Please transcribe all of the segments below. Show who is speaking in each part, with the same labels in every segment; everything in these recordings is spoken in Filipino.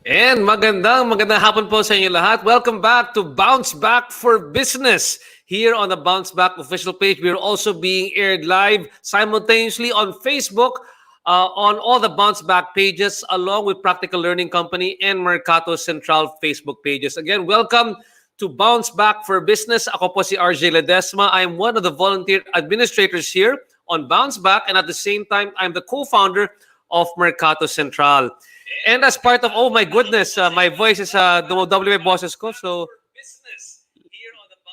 Speaker 1: And magandang hapon po sa inyo lahat. Welcome back to Bounce Back for Business. Here on the Bounce Back official page, we're also being aired live simultaneously on Facebook, on all the Bounce Back pages, along with Practical Learning Company and Mercato Centrale Facebook pages. Again, welcome to Bounce Back for Business. Ako po si RJ Ledesma. I'm one of the volunteer administrators here on Bounce Back, and at the same time, I'm the co-founder of Mercato Centrale. And as part of, oh my goodness, my voice is dumodouble my boses ko. So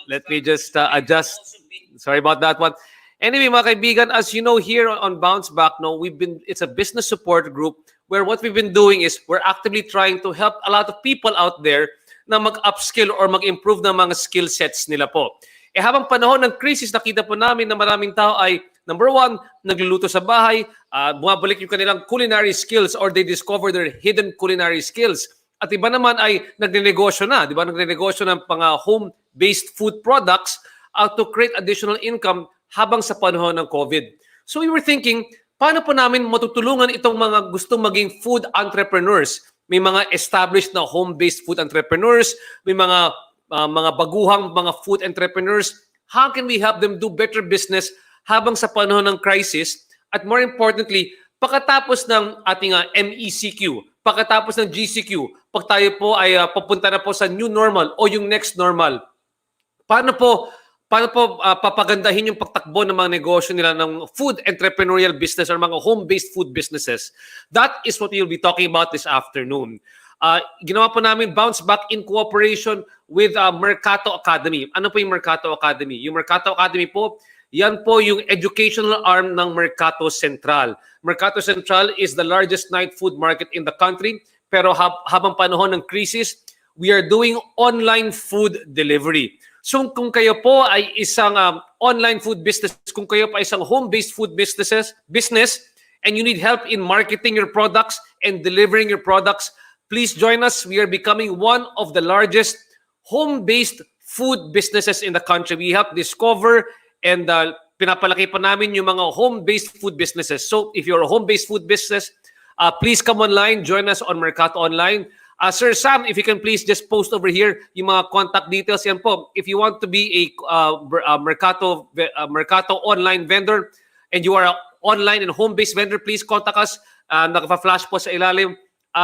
Speaker 1: let me just adjust. Sorry about that one. Anyway, mga kaibigan, as you know, here on Bounce Back, no, it's a business support group where what we've been doing is we're actively trying to help a lot of people out there na mag-upskill or mag-improve ng mga skill sets nila po. Habang panahon ng crisis, nakita po namin na maraming tao ay, number one, nagluluto sa bahay, bumabalik yung kanilang culinary skills or they discover their hidden culinary skills. At iba naman ay nagnenegosyo na, di ba? Nagnenegosyo ng home-based food products to create additional income habang sa panahon ng COVID. So we were thinking, paano po namin matutulungan itong mga gustong maging food entrepreneurs? May mga established na home-based food entrepreneurs, may mga baguhang mga food entrepreneurs. How can we help them do better business habang sa panahon ng crisis? At more importantly, pagkatapos ng ating MECQ, pagkatapos ng GCQ, pag tayo po ay papunta na po sa new normal o yung next normal, paano po papagandahin yung pagtakbo ng mga negosyo nila ng food entrepreneurial business or mga home-based food businesses? That is what we'll be talking about this afternoon. Ginawa po namin Bounce Back in cooperation with Mercato Academy. Ano po yung Mercato Academy? Yung Mercato Academy po, yan po yung educational arm ng Mercato Central. Mercato Central is the largest night food market in the country. Pero habang panahon ng crisis, we are doing online food delivery. So kung kayo po ay isang online food business, kung kayo po ay isang home-based food business, and you need help in marketing your products and delivering your products, please join us. We are becoming one of the largest home-based food businesses in the country. We help discover and pinapalaki pa namin yung mga home-based food businesses. So if you're a home-based food business, please come online, join us on Mercato Online. Sir Sam, if you can please just post over here yung mga contact details. Yan po. If you want to be a Mercato online vendor and you are an online and home-based vendor, please contact us. Naka-flash po sa ilalim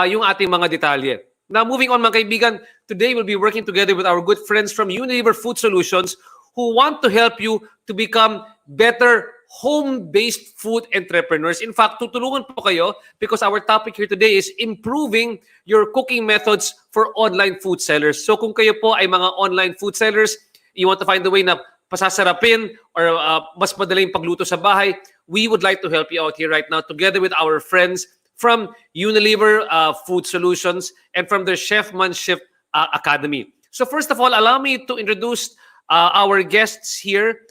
Speaker 1: yung ating mga detalye. Now, moving on mga kaibigan, today we'll be working together with our good friends from Unilever Food Solutions who want to help you to become better home-based food entrepreneurs. In fact, tutulungan po kayo because our topic here today is improving your cooking methods for online food sellers. So kung kayo po ay mga online food sellers, you want to find a way na pasasarapin or mas madaling pagluto sa bahay, we would like to help you out here right now together with our friends from Unilever Food Solutions and from their Chefmanship Academy. So first of all, allow me to introduce our guests here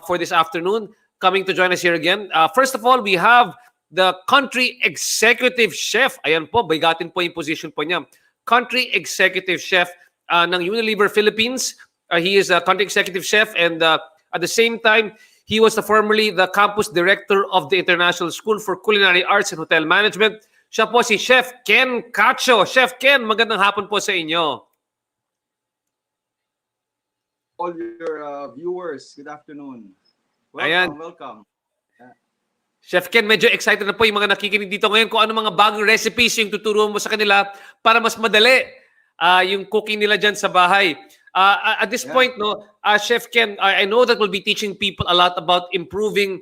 Speaker 1: for this afternoon. Coming to join us here again. First of all, we have the Country Executive Chef. Ayan po, bigatin po yung position po niya. Country Executive Chef ng Unilever Philippines. He is a Country Executive Chef and at the same time, he was formerly the Campus Director of the International School for Culinary Arts and Hotel Management. Siya po si Chef Ken Cacho. Chef Ken, magandang hapon po sa inyo.
Speaker 2: All your viewers, good afternoon. Welcome.
Speaker 1: Chef Ken, medyo excited na po yung mga nakikinig dito ngayon kung ano mga bagong recipes yung tuturuan mo sa kanila para mas madali yung cooking nila dyan sa bahay. At this point, no, Chef Ken, I know that we'll be teaching people a lot about improving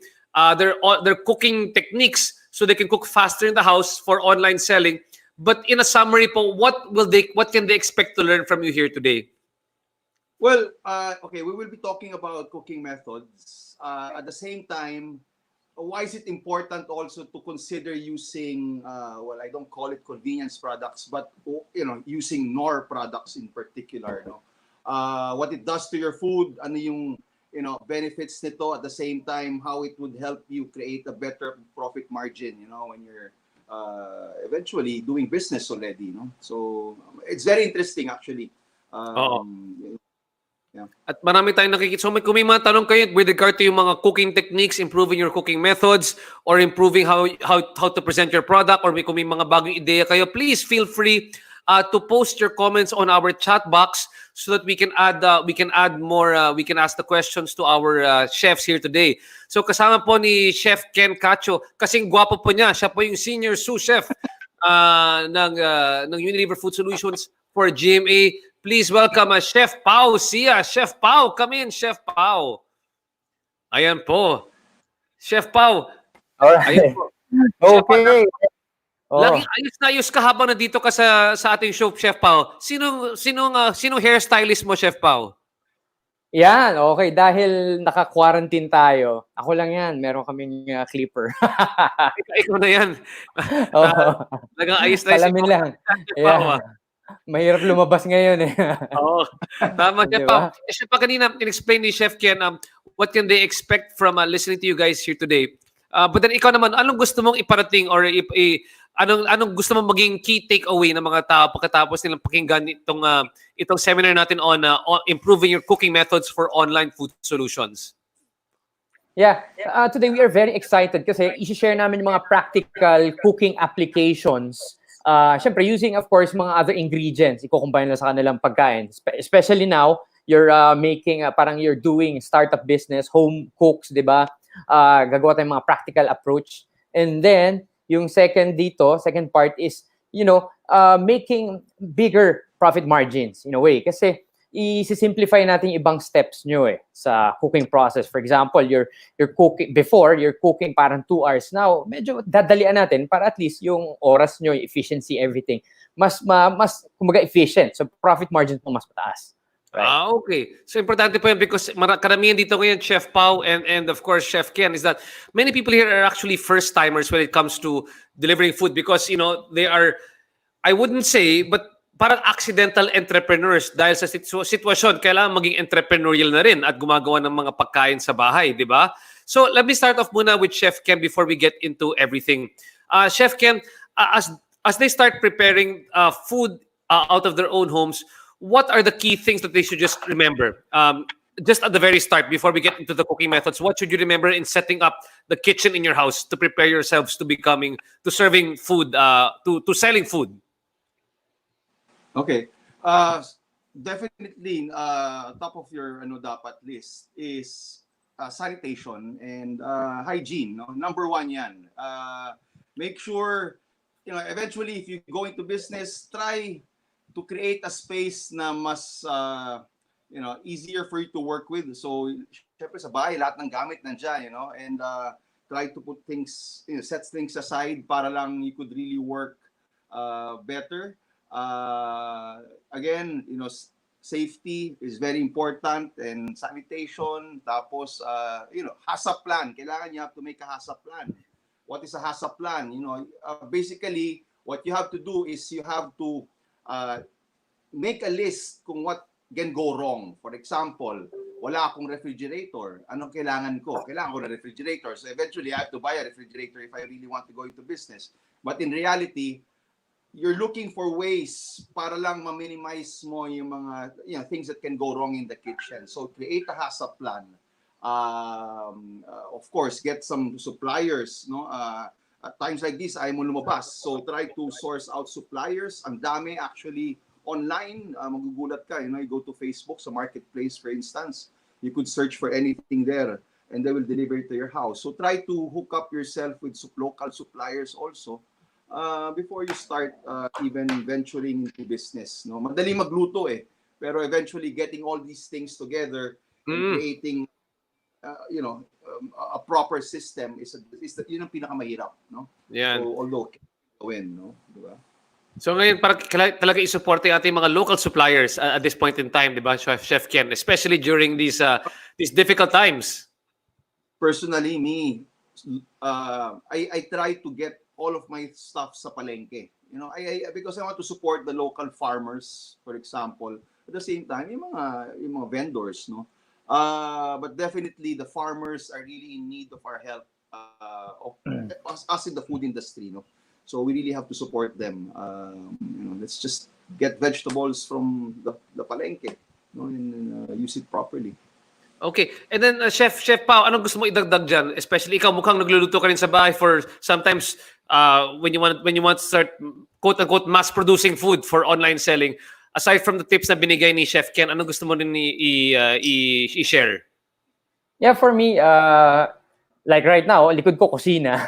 Speaker 1: their cooking techniques so they can cook faster in the house for online selling. But in a summary po, what can they expect to learn from you here today?
Speaker 2: Well, okay, we will be talking about cooking methods. At the same time, why is it important also to consider using, well, I don't call it convenience products, but using Knorr products in particular, no? What it does to your food, ano yung benefits nito, at the same time how it would help you create a better profit margin, when you're eventually doing business already, no? So it's very interesting actually. Yeah.
Speaker 1: At marami tayong nakikita. So kung may mga tanong kayo with regard to yung mga cooking techniques, improving your cooking methods, or improving how to present your product, or kung may mga bagong ideya kayo, please feel free to post your comments on our chat box so that we can add more, we can ask the questions to our chefs here today. So kasama po ni Chef Ken Cacho, kasing gwapo po niya. Siya po yung senior sous chef ng Unilever Food Solutions for GMA. Please welcome Chef Pao Sia. Chef Pao, come in, Chef Pao. Ayan po. Chef Pao. Ayan
Speaker 3: Alright.
Speaker 1: po. Chef Pao,
Speaker 3: Okay.
Speaker 1: laging
Speaker 3: Oh,
Speaker 1: ayos na ayos ka habang nandito ka sa ating show, Chef Pao. Sinong hairstylist mo, Chef Pao?
Speaker 3: yan. Okay. Dahil naka-quarantine tayo, ako lang yan. Meron kaming clipper.
Speaker 1: Ikaw na yan.
Speaker 3: Oo.
Speaker 1: Lagang ayos na
Speaker 3: Palamin lang.
Speaker 1: Chef Pao.
Speaker 3: Yeah. Mahirap lumabas ngayon eh.
Speaker 1: Oo. Tama, Chef
Speaker 3: Di
Speaker 1: Pao.
Speaker 3: ba?
Speaker 1: Chef Pao, kanina, in-explain ni Chef Ken, what can they expect from listening to you guys here today? But then ikaw naman, anong gusto mong iparating or anong gusto mong maging key takeaway ng mga tao pagkatapos nilang pakinggan itong seminar natin on improving your cooking methods for online food solutions?
Speaker 3: Yeah. Today we are very excited kasi i-share namin yung mga practical cooking applications. Syempre, using, of course, mga other ingredients. Iko-combine lang sa kanilang pagkain. Especially now, you're making, parang you're doing startup business, home cooks, di ba? Gagawa tayong mga practical approach. And then, yung second part is, making bigger profit margins in a way. Kasi, i-simplify natin yung ibang steps nyo sa cooking process. For example, you're cooking before, you're cooking parang 2 hours. Now, medyo dadalian natin para at least yung oras nyo, yung efficiency, everything, mas kumbaga efficient. So, profit margin po mas mataas. Right.
Speaker 1: Okay. So, importante po yan because karamihan dito ngayon, Chef Pao and of course, Chef Ken, is that many people here are actually first-timers when it comes to delivering food because, they are, I wouldn't say, but parang accidental entrepreneurs dahil sa sitwasyon, kailangan maging entrepreneurial na rin at gumagawa ng mga pagkain sa bahay, di ba? So, let me start off muna with Chef Ken before we get into everything. Chef Ken, as they start preparing food out of their own homes, what are the key things that they should just remember? Just at the very start, before we get into the cooking methods, what should you remember in setting up the kitchen in your house to prepare yourselves to serving food, to selling food?
Speaker 2: Okay. Definitely, top of your dapat list is sanitation and hygiene. No? Number one yan. Make sure, eventually if you go into business, try to create a space na mas, easier for you to work with. So, syempre sa bahay, lahat ng gamit nandiyan, and try to put things, set things aside para lang you could really work better. Again, safety is very important and sanitation. Tapos, HACCP plan. Kailangan you have to make a HACCP plan. What is a HACCP plan? Basically, what you have to do is you have to make a list kung what can go wrong. For example, wala akong refrigerator. Anong kailangan ko? Kailangan ko na refrigerator. So eventually, I have to buy a refrigerator if I really want to go into business. But in reality, you're looking for ways para lang ma-minimize mo yung mga things that can go wrong in the kitchen. So create a HACCP plan. Of course, get some suppliers. No, at times like this, ayaw mo lumabas. So try to source out suppliers. Ang dami actually online. Magugulat ka. You go to Facebook, sa marketplace, for instance. You could search for anything there, and they will deliver it to your house. So try to hook up yourself with local suppliers also. Before you start even venturing into business. No? Madali magluto pero eventually getting all these things together and creating a proper system is yun ang pinakamahirap, no?
Speaker 1: Yan.
Speaker 2: So although gawin, no? Diba?
Speaker 1: So ngayon parang talaga i-support yung ating mga local suppliers at this point in time, di ba, Chef Ken, especially during these difficult times.
Speaker 2: Personally, me, I try to get all of my stuff sa palengke. Because I want to support the local farmers, for example. At the same time, yung mga vendors, no. But definitely, the farmers are really in need of our help. Us in the food industry, no. So we really have to support them. Let's just get vegetables from the palengke. no, and use it properly.
Speaker 1: Okay. And then, Chef Pao, anong gusto mo idagdag dyan? Especially ikaw, mukhang nagluluto ka rin sa bahay for sometimes when you want to start, quote-unquote, mass-producing food for online selling. Aside from the tips na binigay ni Chef Ken, anong gusto mo rin i-share?
Speaker 3: Yeah, for me, like right now, likod ko kusina.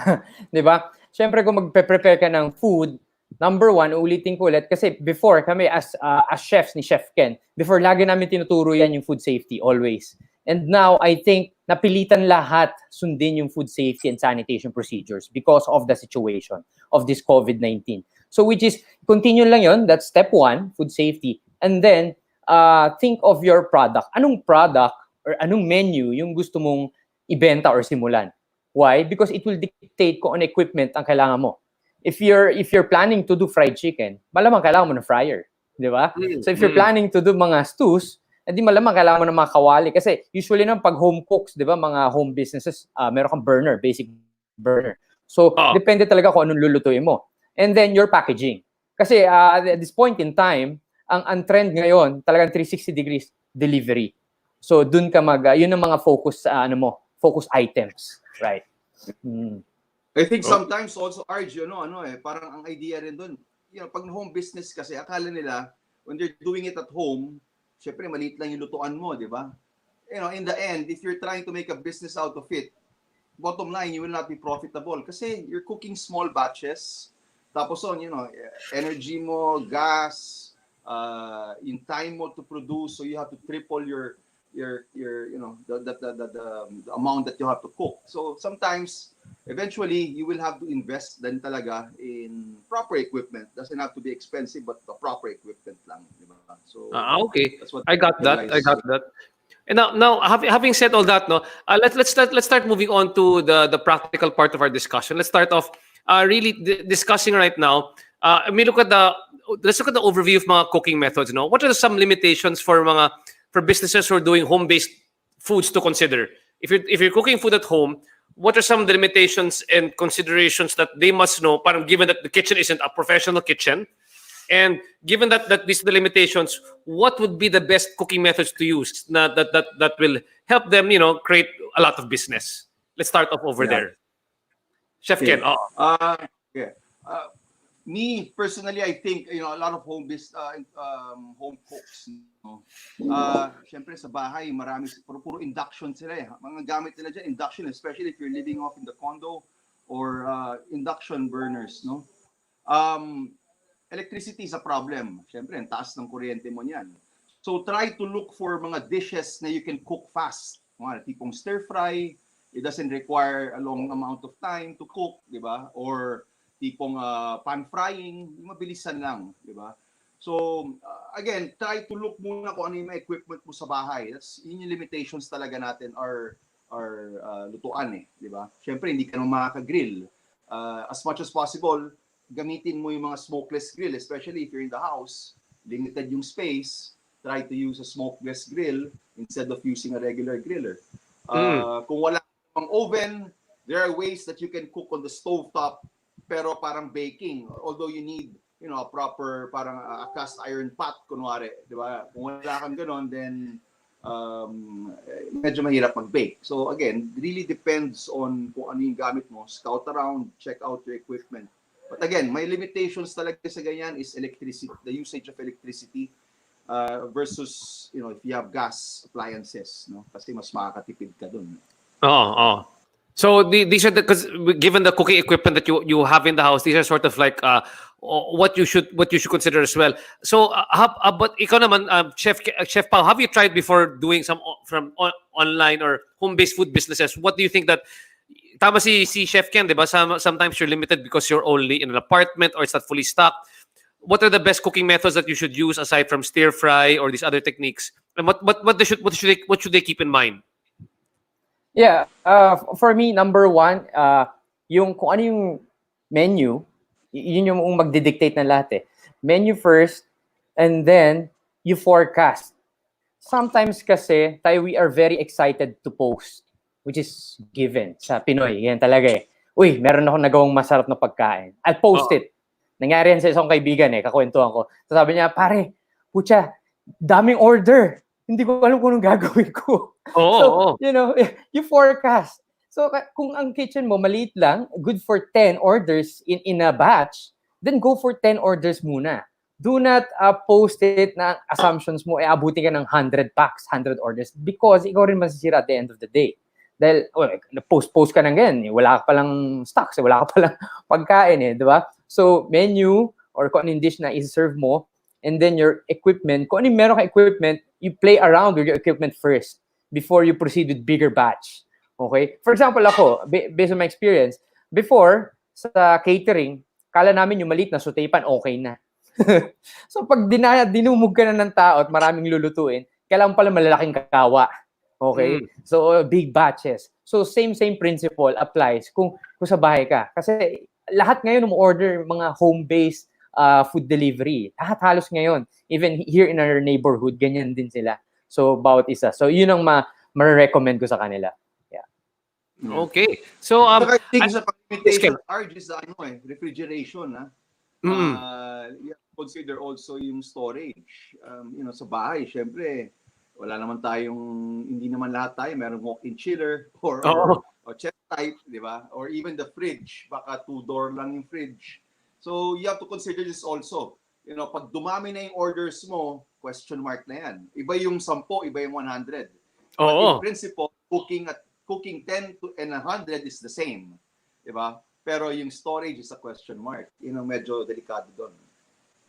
Speaker 3: Di ba? Siyempre, kung magpe-prepare ka ng food, number one, uulitin ko ulit, kasi before kami as chefs ni Chef Ken, before lagi namin tinuturo yan yung food safety, always. And now, I think, napilitan lahat sundin yung food safety and sanitation procedures because of the situation of this COVID-19. So, which is, continue lang yun, that's step one, food safety. And then, think of your product. Anong product or anong menu yung gusto mong ibenta or simulan? Why? Because it will dictate kung ano equipment ang kailangan mo. If you're planning to do fried chicken, malamang kailangan mo ng fryer, di ba? So if you're planning to do mga stews, hindi malamang kailangan mo ng mga kawali kasi usually nang pag home cooks, di ba, mga home businesses, meron kang burner, basic burner. So depende talaga kung anong lulutuin mo. And then your packaging. Kasi at this point in time, ang trend ngayon, talagang 360 degrees delivery. So dun ka yun ang mga focus focus items, right?
Speaker 2: I think sometimes also, Arj, parang ang idea rin dun, pag home business kasi, akala nila, when they're doing it at home, syempre, maliit lang yung lutuan mo, di ba? In the end, if you're trying to make a business out of it, bottom line, you will not be profitable kasi you're cooking small batches, tapos energy mo, gas, yung time mo to produce, so you have to triple your the amount that you have to cook. So sometimes, eventually, you will have to invest then talaga in proper equipment. Doesn't have to be expensive, but the proper equipment lang. Diba? So
Speaker 1: okay.
Speaker 2: that's what
Speaker 1: I got that. And now having said all that, let's start moving on to the practical part of our discussion. Let's start off really discussing right now. Let's look at the overview of mga cooking methods. What are some limitations for businesses who are doing home-based foods to consider? If you're cooking food at home, what are some of the limitations and considerations that they must know? Parang given that the kitchen isn't a professional kitchen, and given that these are the limitations, what would be the best cooking methods to use that will help them, create a lot of business? Let's start off over there. Chef Ken.
Speaker 2: Me personally, I think a lot of home cooks. Syempre sa bahay, marami puro induction sila eh. Mga gamit nila dyan, induction, especially if you're living off in the condo or induction burners, no. Electricity is a problem. Syempre, ang taas ng kuryente mo niyan. So try to look for mga dishes na you can cook fast. Mga tipong stir fry, it doesn't require a long amount of time to cook, di ba? Or tipong pan frying, mabilisan lang, di ba? So, again, try to look muna kung ano yung equipment mo sa bahay. Yun yung limitations talaga natin are lutuan eh, di ba? Siyempre, hindi ka naman makaka-grill. As much as possible, gamitin mo yung mga smokeless grill, especially if you're in the house, limited yung space, try to use a smokeless grill instead of using a regular griller. Kung wala kang oven, there are ways that you can cook on the stovetop pero parang baking, although you need a proper parang a cast iron pot kunwari, di ba? Kung wala kang ganoon, then medyo mahirap mag-bake. So again, really depends on kung ano yung gamit mo. Scout around, check out your equipment. But again, may limitations talaga sa ganyan is electricity, the usage of electricity versus if you have gas appliances, no? Kasi mas makakatipid ka dun.
Speaker 1: So these are because given the cooking equipment that you have in the house, these are sort of like what you should consider as well. So but ikaw naman, Chef Pao, have you tried before doing some from online or home-based food businesses? What do you think that tama si Chef Ken, diba? Sometimes you're limited because you're only in an apartment or it's not fully stocked. What are the best cooking methods that you should use aside from stir fry or these other techniques? And what should they keep in mind?
Speaker 3: Yeah, for me, number one, yung kung ano yung menu, yun yung magdidictate ng lahat eh. Menu first, and then you forecast. Sometimes kasi, we are very excited to post, which is given sa Pinoy. Yan talaga eh. Uy, meron akong nagawang masarap na pagkain. I'll post it. Nangyari yan sa isang kaibigan eh, kakwentuhan ko. So sabi niya, pare, putya, daming order. hindi ko alam kung anong gagawin ko.
Speaker 1: Oo,
Speaker 3: So,
Speaker 1: oo.
Speaker 3: you forecast. So, kung ang kitchen mo maliit lang, good for 10 orders in a batch, then go for 10 orders muna. Do not post it na assumptions mo, abutin ka ng 100 packs, 100 orders, because ikaw rin masisira at the end of the day. Dahil, post ka ng ganyan, wala ka palang stocks, wala ka palang pagkain di ba? So, menu, or kung anong dish na i-serve mo, and then your equipment, kung anong meron ka equipment, you play around with your equipment first before you proceed with bigger batch. Okay? For example, ako, based on my experience, before, sa catering, kala namin yung maliit na suteipan, okay na. So, pag dinumog ka na ng tao at maraming lulutuin, kailangan pala malalaking kawa. Okay? So, big batches. So, same principle applies kung sa bahay ka. Kasi lahat ngayon order mga home-based food delivery. Lahat halos ngayon. Even here in our neighborhood, ganyan din sila. So, bawat isa. So, yun ang ma-recommend ko sa kanila. Yeah.
Speaker 1: Okay. So,
Speaker 2: I think sa limitation, Arj, is refrigeration. You have to consider also yung storage. Sa bahay, syempre, wala naman hindi naman lahat tayo, merong walk-in chiller or chest type, di ba? Or even the fridge, baka 2-door lang yung fridge. So, you have to consider this also. Pag dumami na yung orders mo, question mark na yan. Iba yung 10, iba yung 100. But in principle, cooking 10 and 100 is the same. Di ba? Pero yung storage is a question mark. Medyo delikado doon.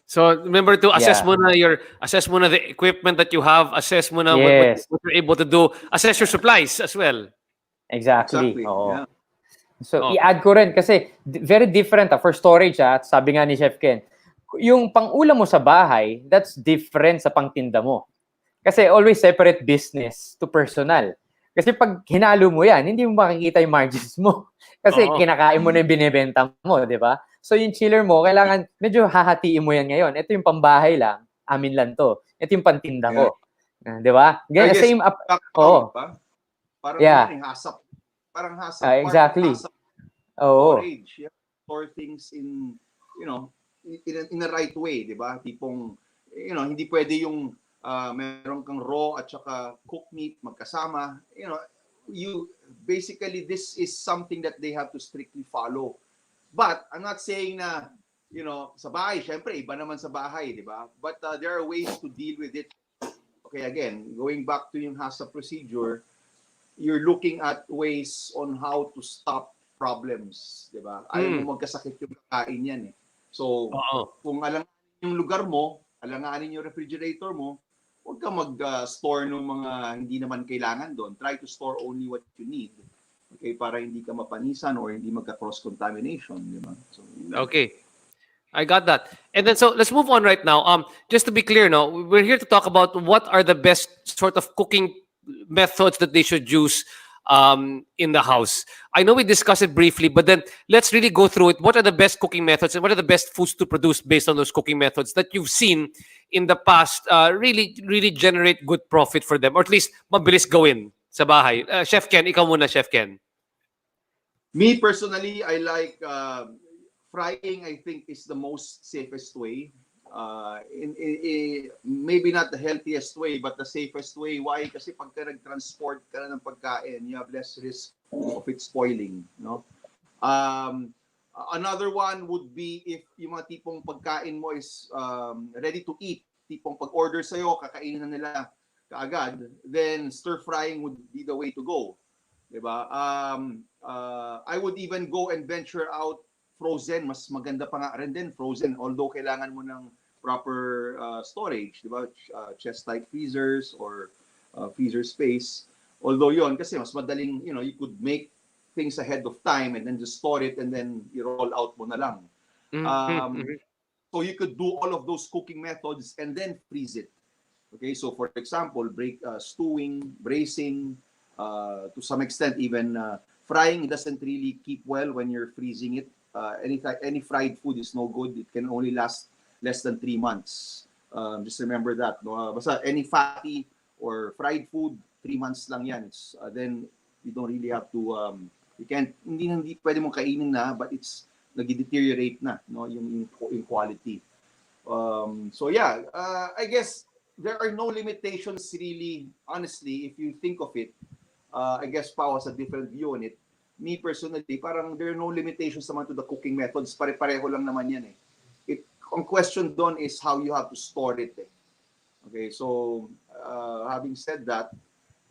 Speaker 1: So remember to assess muna the equipment that you have, assess muna what you're able to do, assess your supplies as well.
Speaker 3: Exactly. Oo.
Speaker 2: Yeah.
Speaker 3: So i-add ko rin kasi very different for storage at sabi nga ni Chef Ken, yung pang-ulam mo sa bahay, that's different sa pang-tinda mo. Kasi always separate business to personal. Kasi pag hinalo mo yan, hindi mo makikita yung margins mo. Kasi kinakain mo na yung binibenta mo, di ba? So yung chiller mo, kailangan medyo hahatiin mo yan ngayon. Ito yung pambahay lang, amin lang to. Ito yung pantinda ko. Di ba? Same up.
Speaker 2: Parang hasap. Parang hasap.
Speaker 3: Exactly.
Speaker 2: Storage. You have to store things in a right way, di ba? Tipong, hindi pwede yung meron kang raw at saka cooked meat magkasama. Basically, this is something that they have to strictly follow. But I'm not saying na, sa bahay, syempre, iba naman sa bahay, di ba? But there are ways to deal with it. Okay, again, going back to yung HACCP procedure, you're looking at ways on how to stop problems, di ba? Ayaw mo magkasakit yung kain yan eh. So, kung alanganin yung lugar mo, alanganin yung refrigerator mo, huwag ka mag-store ng mga hindi naman kailangan doon. Try to store only what you need. Okay, para hindi ka mapanisan or hindi magka-cross-contamination, di ba? So,
Speaker 1: okay. I got that. And then, so let's move on right now. Just to be clear, we're here to talk about what are the best sort of cooking methods that they should use in the house. I know we discussed it briefly, but then let's really go through it. What are the best cooking methods and what are the best foods to produce based on those cooking methods that you've seen in the past really generate good profit for them, or at least mabilis gawin sa bahay? Chef Ken, ikaw muna, Chef Ken.
Speaker 2: Me personally, I like frying. I think is the most safest way. Maybe not the healthiest way, but the safest way. Why? Kasi pagka nag-transport ka na ng pagkain, you have less risk of it spoiling. Another one would be if yung mga tipong pagkain mo is ready to eat. Tipong pag-order sa'yo, kakainin na nila kaagad, then stir-frying would be the way to go. Diba? I would even go and venture out frozen. Mas maganda pa nga rin din frozen, although kailangan mo ng proper storage, diba? Chest-type freezers or freezer space. Although yon kasi mas madaling, you could make things ahead of time and then just store it and then you roll out mo na lang. So you could do all of those cooking methods and then freeze it. Okay, so for example, stewing, braising, to some extent even frying doesn't really keep well when you're freezing it. Any fried food is no good. It can only last less than 3 months. Just remember that. Basta any fatty or fried food, 3 months lang yan. Then you don't really have to. You can't. Hindi pwede mong kainin na, but it's nag-deteriorate na, yung quality. So yeah, I guess there are no limitations really, honestly, if you think of it. I guess Pao has a different view on it. Me personally, parang there are no limitations naman to the cooking methods. Pare-pareho lang naman yan eh. Ang question doon is how you have to store it eh. Okay, so having said that,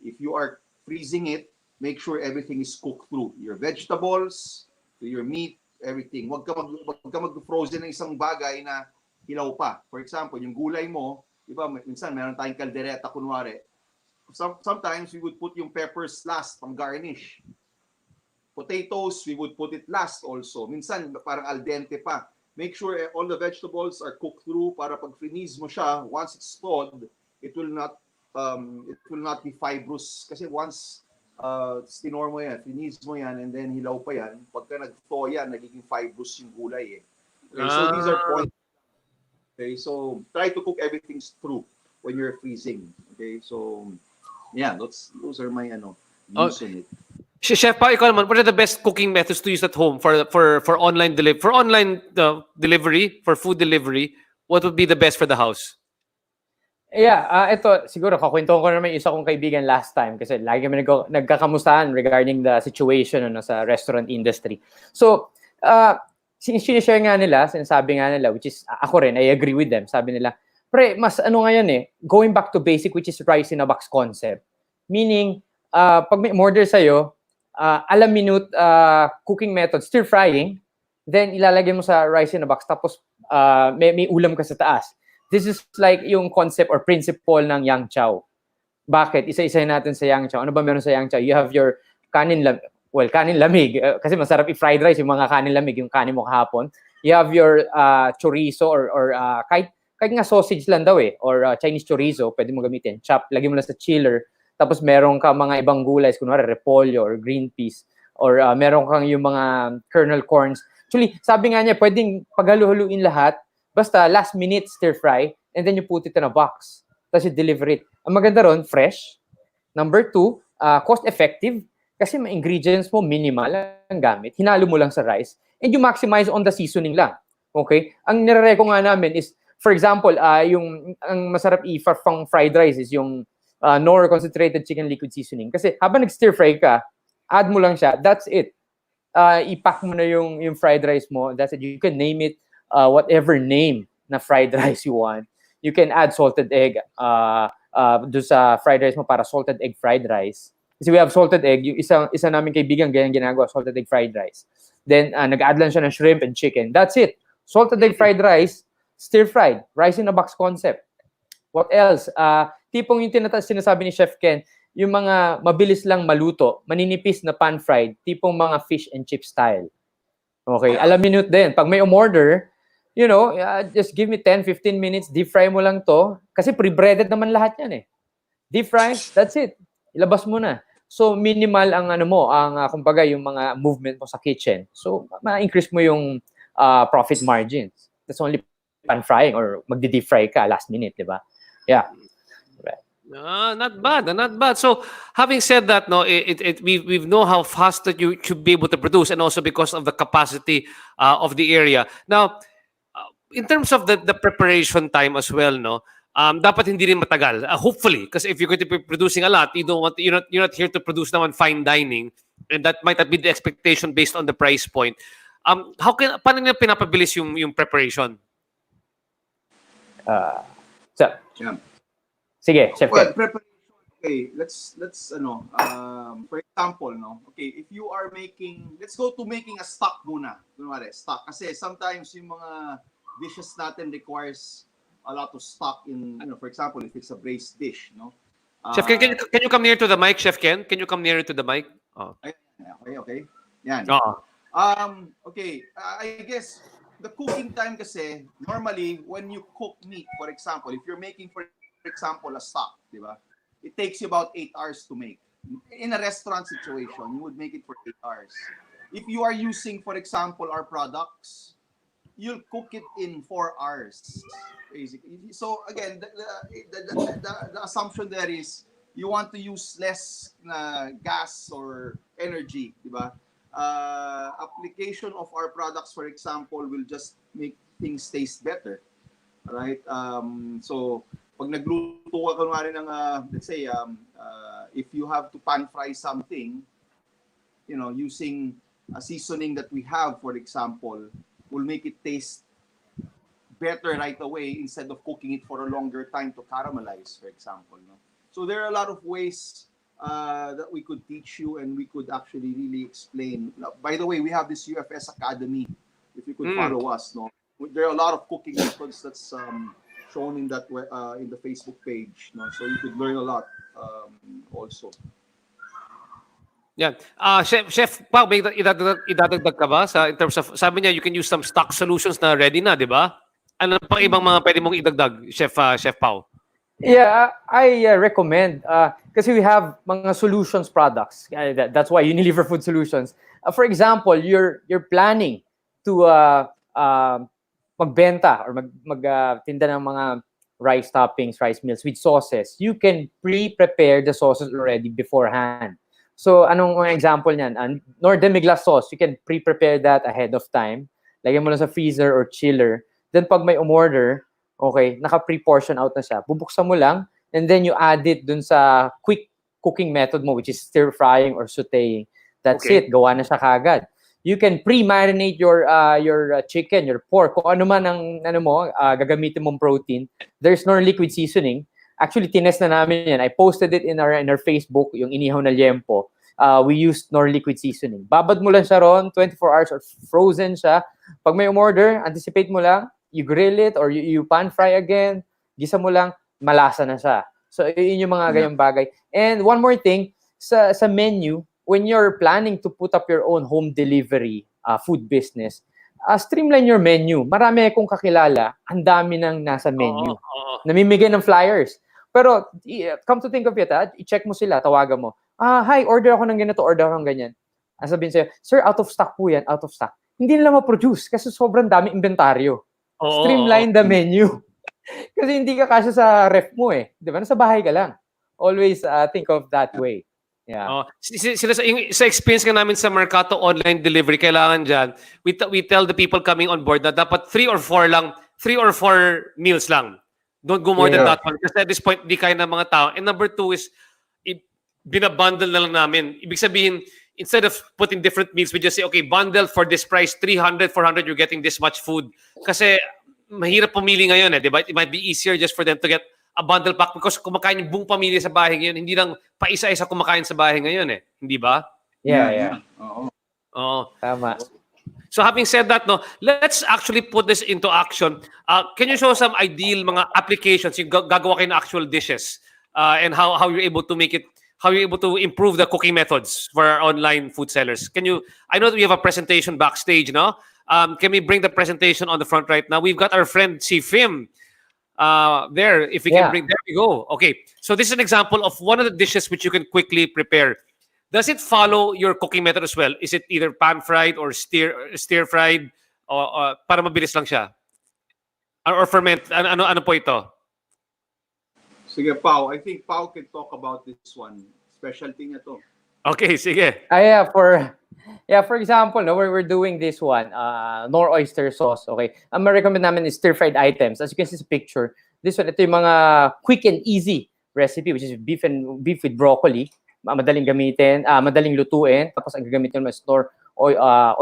Speaker 2: if you are freezing it, make sure everything is cooked through. Your vegetables, to your meat, everything. Wag ka mag-frozen ng isang bagay na hilaw pa. For example, yung gulay mo, di ba, minsan meron tayong kaldereta kunwari. Sometimes we would put yung peppers last pang garnish. Potatoes, we would put it last also. Minsan parang al dente pa. Make sure all the vegetables are cooked through para pag freeze mo siya, once it's thawed, it will not be fibrous kasi once tinor mo yan, freeze mo yan, and then hilaw pa yan, pagka nag-thaw yan, nagiging fibrous yung gulay eh. Okay, so these are points. Okay, so try to cook everything through when you're freezing. Okay, so yeah, those are my views on it.
Speaker 1: Chef Pa, ikaw naman, what are the best cooking methods to use at home for online delivery, for food delivery? What would be the best for the house?
Speaker 3: Yeah, ito siguro kakwento ko naman yung isa kong kaibigan last time kasi lagi kami nagkakamustahan regarding the situation sa restaurant industry. So, sinishare nga nila, sinasabi nga nila, which is ako rin, I agree with them. Sabi nila, pre, mas ngayon going back to basic, which is rice in a box concept. Meaning, pag may order sa'yo, alam minute cooking method, stir frying, then ilalagay mo sa rice in a box, tapos may ulam ka sa taas. This is like yung concept or principle ng Yang Chow. Bakit? Isa-isahin natin sa Yang Chow. Ano ba meron sa Yang Chow? You have your kanin lamig. Kasi masarap i-fried rice yung mga kanin lamig, yung kanin mo kahapon. You have your chorizo or kahit nga sausage lang daw or Chinese chorizo, pwede mo gamitin. Chop, lagay mo lang sa chiller. Tapos meron ka mga ibang gulay, kunwari repolyo or green peas, or meron kang yung mga kernel corns. Actually, sabi nga niya, pwedeng paghalu-haluin lahat, basta last minute stir fry, and then you put it in a box. Tapos you deliver it. Ang maganda ron, fresh. Number 2, cost effective, kasi mga ingredients mo minimal ang gamit. Hinalo mo lang sa rice, and you maximize on the seasoning lang. Okay? Ang nire-reco nga namin is, for example, ang masarap i-fang fried rice is yung Knorr concentrated chicken liquid seasoning. Kasi habang nag-stir fry ka, add mo lang siya, that's it. I-pack mo na yung fried rice mo, that's it. You can name it whatever name na fried rice you want. You can add salted egg do sa fried rice mo para salted egg fried rice. Kasi we have salted egg, yung isa namin kaibigan ganyan ginagawa, salted egg fried rice. Then nag-add lang siya ng shrimp and chicken. That's it. Salted egg fried rice, stir fried, rice in a box concept. What else? Tipong yung sinasabi ni Chef Ken, yung mga mabilis lang maluto, maninipis na pan-fried, tipong mga fish and chip style. Okay, alam minute din. Pag may umorder, just give me 10-15 minutes, deep fry mo lang to. Kasi pre-breaded naman lahat yan Deep fry, that's it. Ilabas mo na. So, minimal ang kumbaga, yung mga movement mo sa kitchen. So, ma-increase mo yung profit margins. That's only pan-frying or magdi-deep fry ka last minute, di ba? Yeah.
Speaker 1: Not bad. So, having said that, we know how fast that you should be able to produce, and also because of the capacity of the area. Now, in terms of the preparation time as well, dapat hindi rin matagal. Hopefully, because if you're going to be producing a lot, you're not here to produce naman fine dining, and that might not be the expectation based on the price point. Paano niya pinapabilis yung preparation?
Speaker 2: Yeah.
Speaker 3: Sige, Chef
Speaker 2: Well,
Speaker 3: Ken.
Speaker 2: preparation. Okay, let's for example, okay, if you are let's go to making a stock muna. Kunwari, stock. Kasi sometimes yung mga dishes natin requires a lot of stock in, for example, if it's a braised dish,
Speaker 1: Chef Ken, can you come near to the mic, Chef Ken? Can you come nearer to the mic? Oh.
Speaker 2: Okay. Yan. Okay, I guess the cooking time kasi, normally, when you cook meat, for example, if you're making, for example, a stock, di ba? It takes you about 8 hours to make. In a restaurant situation, you would make it for 8 hours. If you are using, for example, our products, you'll cook it in 4 hours, basically. So again, the assumption there is you want to use less gas or energy, di ba? Application of our products, for example, will just make things taste better, right? So pag nagluto ka kunwari ng, let's say, if you have to pan fry something, using a seasoning that we have, for example, will make it taste better right away instead of cooking it for a longer time to caramelize, for example. No? So there are a lot of ways that we could teach you and we could actually really explain. Now, by the way, we have this UFS Academy. If you could follow us, no, there are a lot of cooking methods that's shown in that in the Facebook page. No, so you could learn a lot also.
Speaker 1: Yan. Chef Pao, may idadagdag ka ba in terms of, sabi niya, you can use some stock solutions na ready na, di ba? Ano pang ibang mga pwede mong idagdag, Chef Pao?
Speaker 3: Yeah, I recommend kasi we have mga solutions products. That's why Unilever Food Solutions. For example, you're planning to magbenta or magtinda ng mga rice toppings, rice meals with sauces. You can pre-prepare the sauces already beforehand. So, anong example niyan? Nor demi-glace sauce, you can pre-prepare that ahead of time. Lagyan mo lang sa freezer or chiller. Then, pag may umorder, okay, naka-pre-portion out na siya. Bubuksan mo lang, and then you add it dun sa quick cooking method mo, which is stir-frying or sautéing. That's it. Gawa na siya kagad. You can pre-marinate your chicken, your pork, kung ano man ang gagamitin mong protein. There's no liquid seasoning. Actually, tinest na namin yan. I posted it in our Facebook, yung inihaw na liempo. We used nor liquid seasoning. Babad mo lang siya ron, 24 hours or frozen siya. Pag may umorder, anticipate mo lang, you grill it or you pan fry again, gisa mo lang, malasa na siya. So, yun yung mga ganyang bagay. And one more thing, sa menu, when you're planning to put up your own home delivery food business, streamline your menu. Marami akong kakilala, ang dami nang nasa menu. Namimigay ng flyers. Pero, come to think of it, i-check mo sila, tawagan mo. Hi, order ako ng ganito, order ako ng ganyan. Sabihin sa'yo, sir, out of stock po yan, out of stock. Hindi nila ma-produce kasi sobrang dami inventaryo. Streamline the menu. Kasi hindi ka kasya sa ref mo eh. Di ba? Nasa bahay ka lang. Always think of that way. Yeah.
Speaker 1: Sa experience nga namin sa Mercato online delivery, kailangan dyan, we tell the people coming on board na dapat 3 or 4 meals lang. Don't go more than that one. Kasi at this point, di kaya ng mga tao. And number 2 is, binabundle na lang namin. Ibig sabihin, instead of putting different meals, we just say, okay, bundle for this price, 300, 400, you're getting this much food. Kasi mahirap pumili ngayon eh, di ba? It might be easier just for them to get a bundle pack because kumakain yung buong pamilya sa bahay ngayon. Hindi lang pa-isa-isa kumakain sa bahay ngayon eh. Hindi ba?
Speaker 3: Yeah.
Speaker 1: Oo.
Speaker 3: Tama.
Speaker 1: So having said that, no, let's actually put this into action. Can you show some ideal mga applications yung gagawa kayo ng actual dishes and how you're able to make it, how you're able to improve the cooking methods for our online food sellers? I know that we have a presentation backstage, no? Can we bring the presentation on the front right now? We've got our friend Si Fim there. If we can bring, there we go. Okay, so this is an example of one of the dishes which you can quickly prepare. Does it follow your cooking method as well? Is it either pan-fried or stir-fried? Or para mabilis lang siya? Or ferment? Ano po ito?
Speaker 2: Sige, Pao. I think Pao can talk about this one. Specialty niya to.
Speaker 1: Okay, sige.
Speaker 3: For example, no, we're doing this one, nor oyster sauce, okay? Ang ma-recommend namin is stir-fried items. As you can see sa picture, this one, ito yung mga quick and easy recipe, which is beef with broccoli. Madaling gamitin, madaling lutuin. Tapos ang gagamitin mo is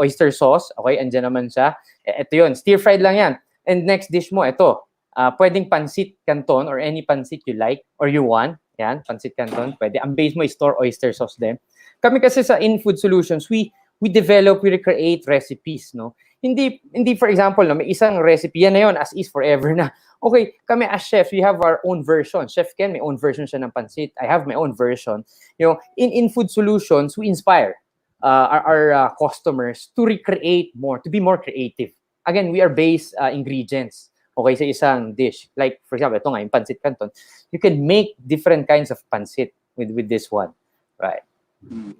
Speaker 3: oyster sauce, okay? Andiyan naman siya. Ito yun, stir-fried lang yan. And next dish mo, ito. Pwedeng pansit canton or any pansit you like or you want. Yan, pansit canton, pwede. Ang base mo is oyster sauce din. Kami kasi sa In Food Solutions, we recreate recipes, no? Hindi for example, no, may isang recipe, yan na yun, as is forever na. Okay, kami as chefs, we have our own version. Chef Ken, may own version siya ng pansit. I have my own version. You know, in Food Solutions, we inspire our customers to recreate more, to be more creative. Again, we are base ingredients. Okay, sa isang dish. Like, for example, ito nga, yung pancit canton. You can make different kinds of pancit with this one. Right.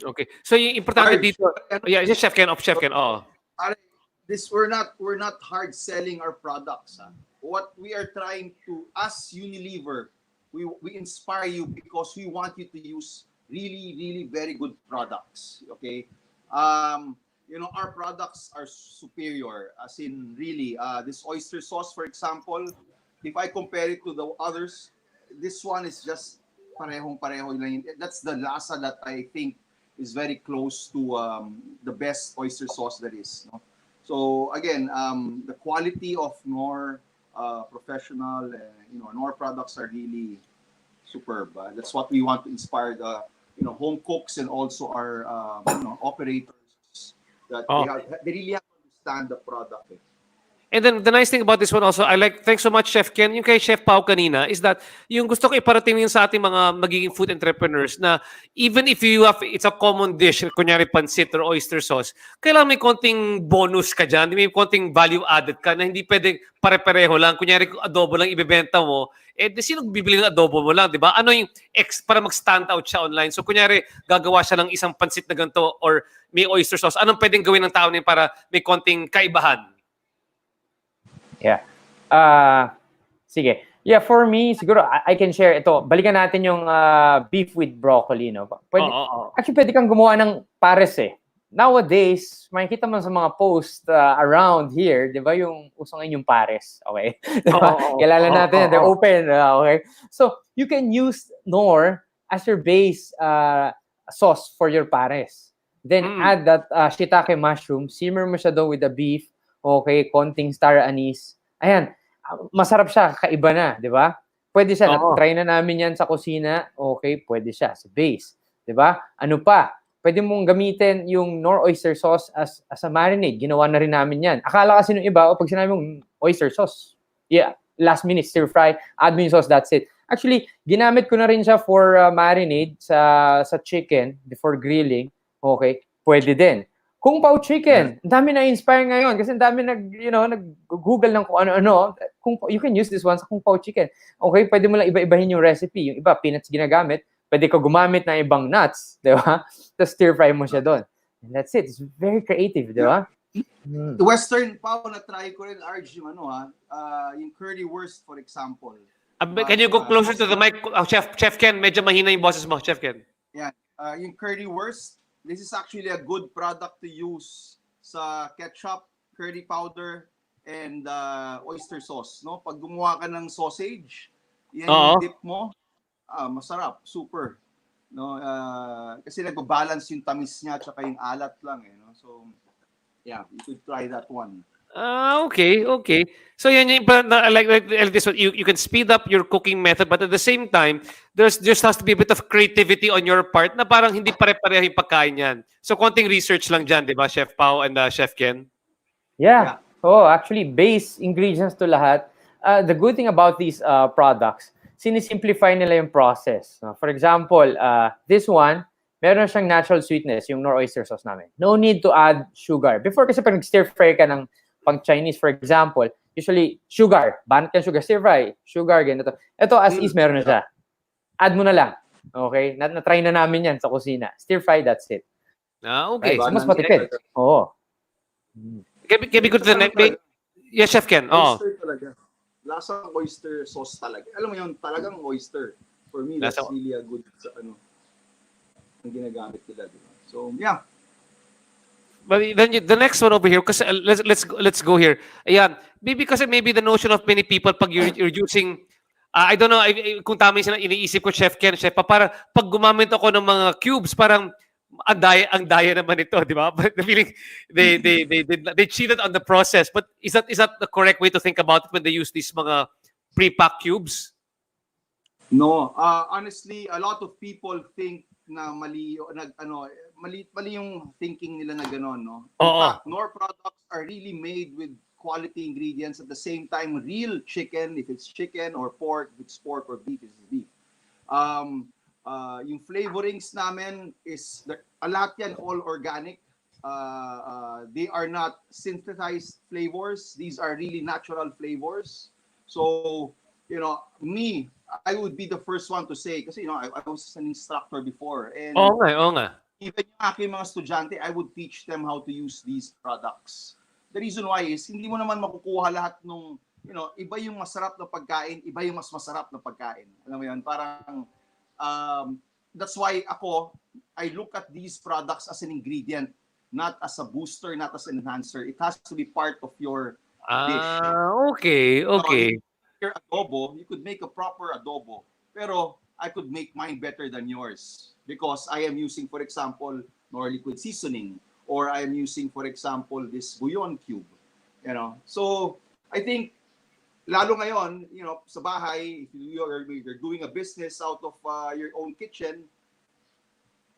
Speaker 1: Okay. So, yung importante dito, Chef Ken.
Speaker 2: We're not hard selling our products. What we are trying to, as Unilever, we inspire you because we want you to use really, really very good products. Okay. Our products are superior, as in really, this oyster sauce, for example, if I compare it to the others, this one is just parehong-pareho lang. That's the lasa that I think is very close to the best oyster sauce there is. No? So again, the quality of Knorr professional, Knorr products are really superb. That's what we want to inspire the home cooks and also our operators that they really have to understand the product.
Speaker 1: And then the nice thing about this one also, thanks so much, Chef Ken. Yung kay Chef Pao kanina is that yung gusto ko iparating yun sa ating mga magiging food entrepreneurs na even if it's a common dish, kunyari pancit or oyster sauce, kailangan may konting bonus ka dyan, may konting value added ka na hindi pwedeng pare-pareho lang. Kunyari adobo lang ibebenta mo, sino bibili ng adobo mo lang, di ba? Ano yung para mag-stand out siya online? So kunyari, gagawa siya ng isang pancit na ganito or may oyster sauce, anong pwedeng gawin ng tao niya para may konting kaibahan?
Speaker 3: Yeah. Sige. Yeah, for me, siguro I can share ito. Balikan natin yung beef with broccoli, no? Actually, pwede kang gumawa ng pares eh. Nowadays, makikita mo sa mga post around here, di ba, yung uso ngayon yung pares, okay? Diba? Kilala natin, they're open, okay? So, you can use Knorr as your base sauce for your pares. Then, add that shiitake mushroom, simmer mo siya doon with the beef, okay, konting star anise. Ayan, masarap siya, kaiba na, di ba? Pwede siya, try na namin yan sa kusina, okay, pwede siya sa base, di ba? Ano pa? Pwede mong gamitin yung Knorr oyster sauce as a marinade. Ginawa na rin namin yan. Akala kasi nung iba, pag sinabi mong oyster sauce, yeah, last minute stir fry, add mo yung sauce, that's it. Actually, ginamit ko na rin siya for marinade sa chicken before grilling, okay, pwede din. Kung Pao chicken, ang dami na-inspire ngayon kasi ang dami nag-google ng kung ano-ano. You can use this one sa Kung Pao chicken. Okay, pwede mo lang iba-ibahin yung recipe. Yung iba, peanuts ginagamit. Pwede ko gumamit ng ibang nuts, di ba? Tapos stir-fry mo siya doon. And that's it. It's very creative, di ba?
Speaker 2: The Western Pao na try ko rin, Arj, yung yung currywurst, for example.
Speaker 1: Can you go closer to the mic? Chef Ken, medyo mahina yung boses mo, Chef Ken.
Speaker 2: Yeah, yung currywurst, this is actually a good product to use sa ketchup, curry powder, and oyster sauce. No? Pag gumawa ka ng sausage, yan yung dip mo, masarap, super. No? Kasi nagbabalance yung tamis niya at yung alat lang. No? So, yeah, you could try that one.
Speaker 1: Okay. So yan yung like this one, you can speed up your cooking method, but at the same time, just has to be a bit of creativity on your part na parang hindi pare-pareho yung pagkain yan. So konting research lang dyan, di ba, Chef Pao and Chef Ken?
Speaker 3: Yeah. Oh, actually, base ingredients to lahat. The good thing about these products, sinisimplify nila yung process. For example, this one, meron siyang natural sweetness, yung Knorr oyster sauce namin. No need to add sugar. Before kasi pag nag-stir-fry ka ng pang Chinese, for example, usually sugar, banat ka sugar, stir-fry, sugar, ganito. Ito, as is, meron na siya. Add mo na lang. Okay? Na-try na namin yan sa kusina. Stir-fry, that's it.
Speaker 1: Okay.
Speaker 3: Right? So, mas matipid. Oo.
Speaker 1: Can be good to the next. Yes, Chef Ken.
Speaker 2: Oyster talaga. Lasang oyster sauce talaga. Alam mo yun, talagang oyster. For me, that's really a good, ang ginagamit nila. Diba? So, yeah.
Speaker 1: But then the next one over here, because let's go here. Ayan, maybe the notion of many people pag you're using, I don't know kung tama yung iniisip ko, Chef Ken, Chef, para pag gumamit ako ng mga cubes, parang ang daya naman ito, di ba? But the feeling they cheated on the process. But is that the correct way to think about it when they use these mga pre-packed cubes?
Speaker 2: No, honestly, a lot of people think na mali yung thinking nila na gano'n, no? In fact, Knorr products are really made with quality ingredients, at the same time real chicken if it's chicken, or pork if it's pork, or beef if it's beef. Yung flavorings namin is a lot yan all organic. They are not synthesized flavors. These are really natural flavors. So, me, I would be the first one to say, kasi I was an instructor before, and even yung aking mga estudyante, I would teach them how to use these products. The reason why is, hindi mo naman makukuha lahat nung, iba yung masarap na pagkain, iba yung mas masarap na pagkain. Alam mo yun, parang, that's why I look at these products as an ingredient, not as a booster, not as an enhancer. It has to be part of your dish.
Speaker 1: Okay.
Speaker 2: Your adobo, you could make a proper adobo Pero I could make mine better than yours because I am using, for example, more liquid seasoning, or I am using, for example, this bouillon cube. So I think lalo ngayon, sa bahay, if you're doing a business out of your own kitchen,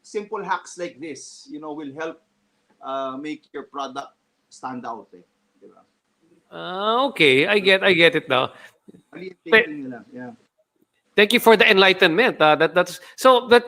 Speaker 2: simple hacks like this, will help make your product stand out. Diba?
Speaker 1: Okay, I get it now.
Speaker 2: Mali yung thinking nila. Yeah.
Speaker 1: Thank you for the enlightenment. That's so that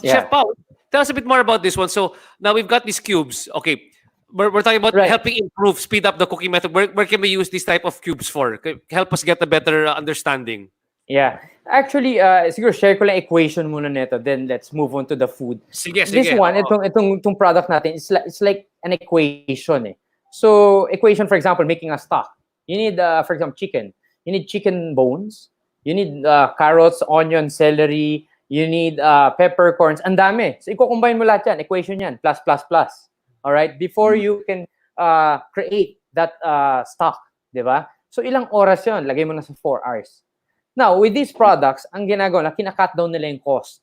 Speaker 3: Yeah.
Speaker 1: Chef Paul, tell us a bit more about this one. So now we've got these cubes. Okay, we're talking about
Speaker 3: Right.
Speaker 1: helping improve, speed up the cooking method. Where can we use these type of cubes for? Help us get a better understanding.
Speaker 3: Yeah. Actually, siguro share ko lang equation muna nito, then let's move on to the food.
Speaker 1: Sige.
Speaker 3: This one,
Speaker 1: Oo.
Speaker 3: itong product natin, it's like an equation. So, equation, for example, making a stock. You need, for example, chicken. You need chicken bones. You need carrots, onion, celery. You need peppercorns. Ang dami. So, i-combine mo lahat yan. Equation yan. Plus, plus, plus. All right? Before you can create that stock. Diba? So, ilang oras yun? Lagay mo na sa 4 hours. Now, with these products, ang ginagawa na, kina-cut down nila yung cost.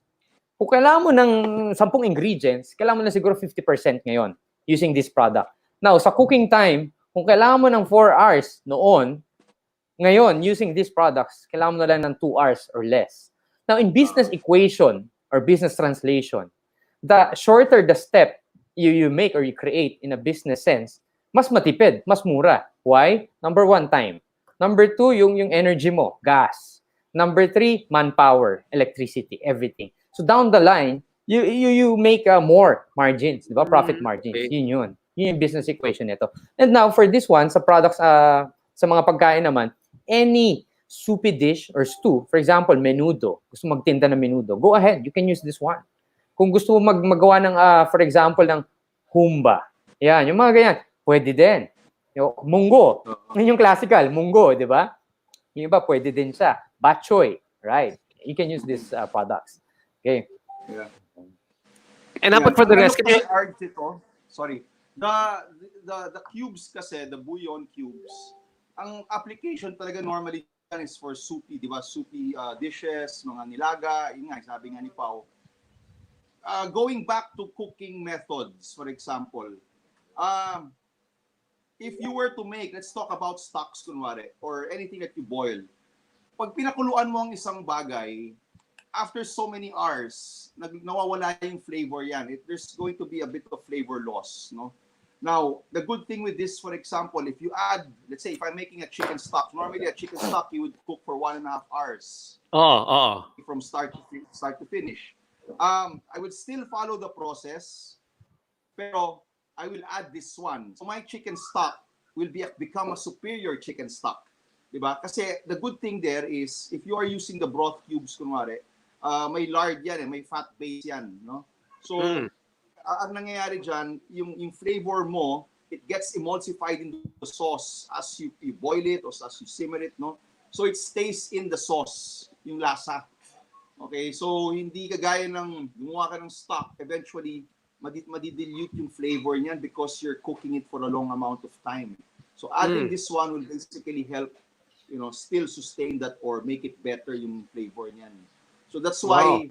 Speaker 3: Kung kailangan mo ng 10 ingredients, kailangan mo na siguro 50% ngayon using this product. Now, sa cooking time, kung kailangan mo ng 4 hours noon, ngayon, using these products, kailangan mo na lang ng 2 hours or less. Now, in business equation or business translation, the shorter the step you make or you create in a business sense, mas matipid, mas mura. Why? Number 1, time. Number 2, yung energy mo, gas. Number 3, manpower, electricity, everything. So down the line, you make more margins, di ba? Profit margins.
Speaker 1: Okay.
Speaker 3: Yun yung business equation nito. And now for this one, sa products, sa mga pagkain naman, any soupy dish or stew, for example, menudo, gusto magtinda ng menudo, go ahead, you can use this one. Kung gusto mo magawa ng, for example, ng humba, yan, yung mga ganyan, pwede din. Yung munggo, yun yung classical, munggo, di ba? Yung iba, pwede din siya. Bok choy, right? You can use these products. Okay.
Speaker 2: Yeah.
Speaker 1: And how about for the rest?
Speaker 2: Ano pa hard ito? Sorry. The cubes kasi, the bouillon cubes, ang application talaga normally is for soupy, di ba? Soupy dishes, mga nilaga, yun nga, sabi nga ni Pao. Going back to cooking methods, for example, if you were to make, let's talk about stocks kunwari, or anything that you boil. Pag pinakuluan mo ang isang bagay, after so many hours, nawawala yung flavor yan. There's going to be a bit of flavor loss, no? Now, the good thing with this, for example, if you add, let's say, if I'm making a chicken stock, normally a chicken stock you would cook for 1.5 hours. From start to finish. I would still follow the process, pero I will add this one. So my chicken stock will become a superior chicken stock. Diba? Kasi the good thing there is, if you are using the broth cubes, kunwari, may lard yan, may fat base yan. No? So, ang nangyayari dyan, yung flavor mo, it gets emulsified into the sauce as you boil it or as you simmer it. No? So it stays in the sauce, yung lasa. Okay, so hindi kagaya ng gumawa ka ng stock, eventually, madidilute yung flavor niyan because you're cooking it for a long amount of time. So adding this one will basically help, still sustain that or make it better yung flavor niyan. So that's why,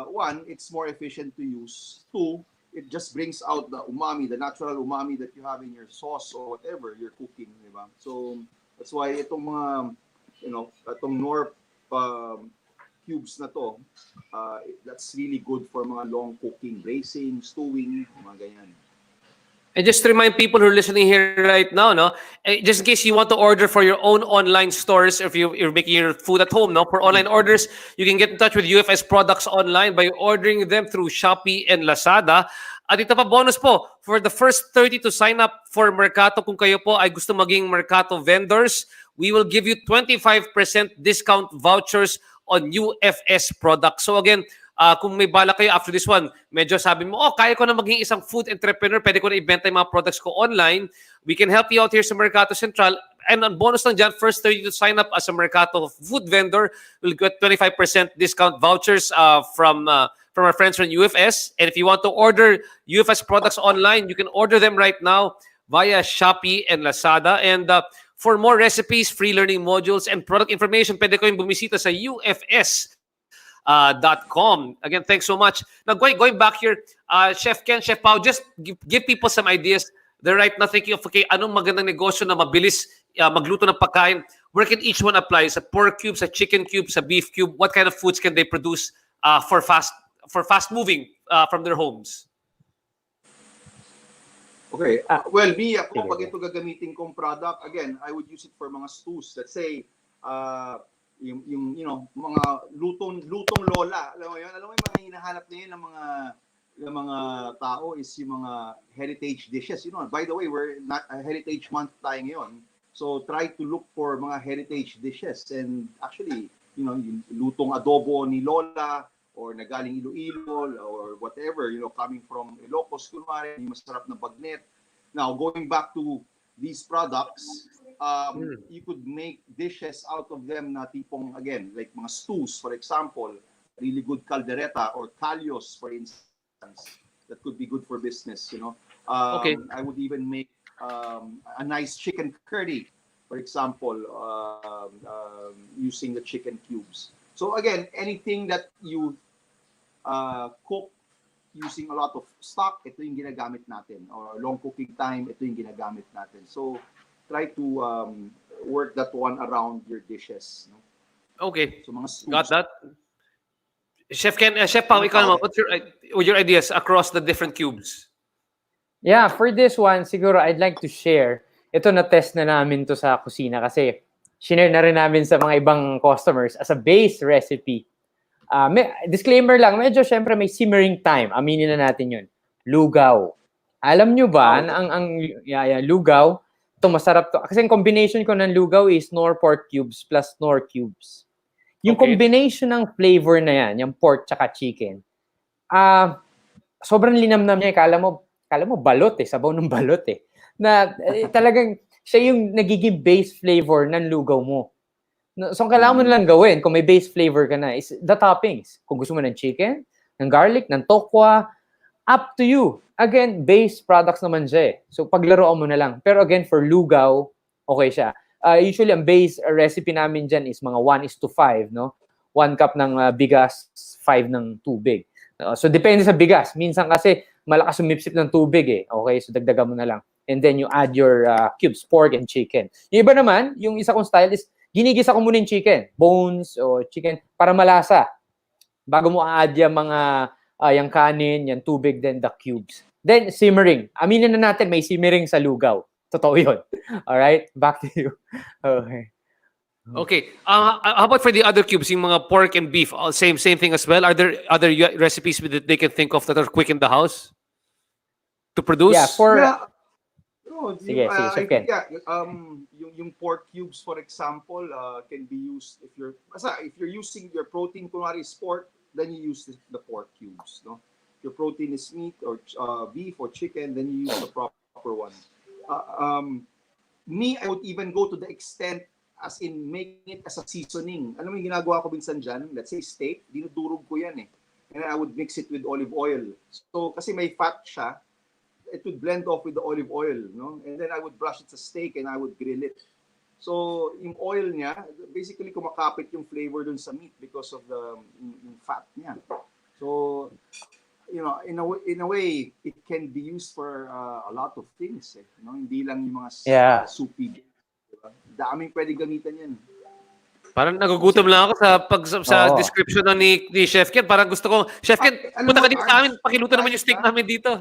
Speaker 2: one, it's more efficient to use. Two, it just brings out the umami, the natural umami that you have in your sauce or whatever you're cooking, diba? So that's why itong mga, itong Knorr cubes na to, that's really good for mga long cooking, braising, stewing, mga ganyan.
Speaker 1: And just to remind people who are listening here right now, just in case you want to order for your own online stores, if you're making your food at home, for online orders, you can get in touch with UFS products online by ordering them through Shopee and Lazada. At ito pa, bonus po, for the first 30 to sign up for Mercato, kung kayo po ay gusto maging Mercato vendors, we will give you 25% discount vouchers on UFS products. So again, kung may bala kayo after this one, medyo sabi mo, kaya ko na maging isang food entrepreneur, pwede ko na ibenta yung mga products ko online, we can help you out here sa Mercato Central. And on bonus lang dyan, first 30 to sign up as a Mercato food vendor will get 25% discount vouchers from our friends from UFS. And if you want to order UFS products online, you can order them right now via Shopee and Lazada. And for more recipes, free learning modules, and product information, pwede ko yung bumisita sa UFS .com. Again, thanks so much. Now, going back here, Chef Ken, Chef Pao, just give people some ideas. They're right now thinking of, okay, anong magandang negosyo na mabilis magluto ng pagkain? Where can each one apply? Sa pork cube, sa chicken cube, sa beef cube? What kind of foods can they produce for fast moving from their homes?
Speaker 2: Okay. Well, me, ako, pag ito gagamitin kong product, again, I would use it for mga stews. Let's say, mga lutong lola. Alam mo yung mga hinahanap ngayon ng mga tao is yung mga heritage dishes. By the way, we're not a heritage month tayo ngayon. So try to look for mga heritage dishes. And actually, yung lutong adobo ni lola, or nagaling Iloilo, or whatever, coming from Ilocos, kunwari, yung masarap na bagnet. Now, going back to these products, you could make dishes out of them na tipong, again, like mga stews, for example, really good caldereta or callos, for instance, that could be good for business,
Speaker 1: Okay.
Speaker 2: I would even make a nice chicken curry, for example, using the chicken cubes. So again, anything that you cook using a lot of stock, ito yung ginagamit natin. Or long cooking time, ito yung ginagamit natin. So try to work that one around your dishes.
Speaker 1: Okay.
Speaker 2: So mga stews.
Speaker 1: Got that. Chef Ken, Chef Pao, ikaw naman, what's your ideas across the different cubes?
Speaker 3: Yeah, for this one, siguro I'd like to share. Ito na-test na namin to sa kusina kasi shinare na rin namin sa mga ibang customers as a base recipe. Disclaimer lang, medyo syempre may simmering time. Aminin na natin yun. Lugaw. Alam nyo ba, ang lugaw, ito masarap to. Kasi ang combination ko ng lugaw is Knorr pork cubes plus Knorr cubes. Yung combination ng flavor na yan, yung pork tsaka chicken, sobrang linamnam niya. Kala mo balot sabaw ng balot Na talagang siya yung nagiging base flavor ng lugaw mo. So, ang kailangan mo na lang gawin, kung may base flavor ka na, is the toppings. Kung gusto mo ng chicken, ng garlic, ng tokwa, up to you. Again, base products naman siya So, paglaruan mo na lang. Pero again, for lugaw, okay siya. Usually, ang base recipe namin dyan is mga 1:5, no? 1 cup ng bigas, 5 ng tubig. So, depende sa bigas. Minsan kasi, malakas umipsip ng tubig Okay, so dagdagan mo na lang. And then, you add your cubes, pork and chicken. Yung iba naman, yung isa kong style is, ginigisa ko muna yung chicken, bones o chicken, para malasa. Bago mo add yung mga, yung kanin, yung tubig, then the cubes. Then, simmering. Aminin na natin, may simmering sa lugaw. Totoo yun. Alright? Back to you. Okay.
Speaker 1: Okay. How about for the other cubes, yung mga pork and beef? Same thing as well? Are there other recipes that they can think of that are quick in the house to produce?
Speaker 3: Yeah, for...
Speaker 2: Yeah.
Speaker 3: Sige, Chef Ken.
Speaker 2: Yung pork cubes, for example, can be used if you're using your protein, kunwari is pork, then you use the pork cubes. No, if your protein is meat or beef or chicken, then you use the proper one. Me, I would even go to the extent as in making it as a seasoning. Alam mo yung ginagawa ko minsan dyan? Let's say steak, dinudurog ko yan and then I would mix it with olive oil. So kasi may fat siya, it would blend off with the olive oil, no? And then I would brush it sa steak and I would grill it. So, yung oil niya, basically kumakapit yung flavor dun sa meat because of the yung fat niya. So, in a way, it can be used for a lot of things. No? Hindi lang yung mga soupy. Diba? Daming pwede gamitan yan.
Speaker 1: Parang nagugutom lang ako sa description ni Chef Ken. Parang gusto ko, Chef Ken, punta ka dito sa amin, pakiluto naman yung steak namin dito.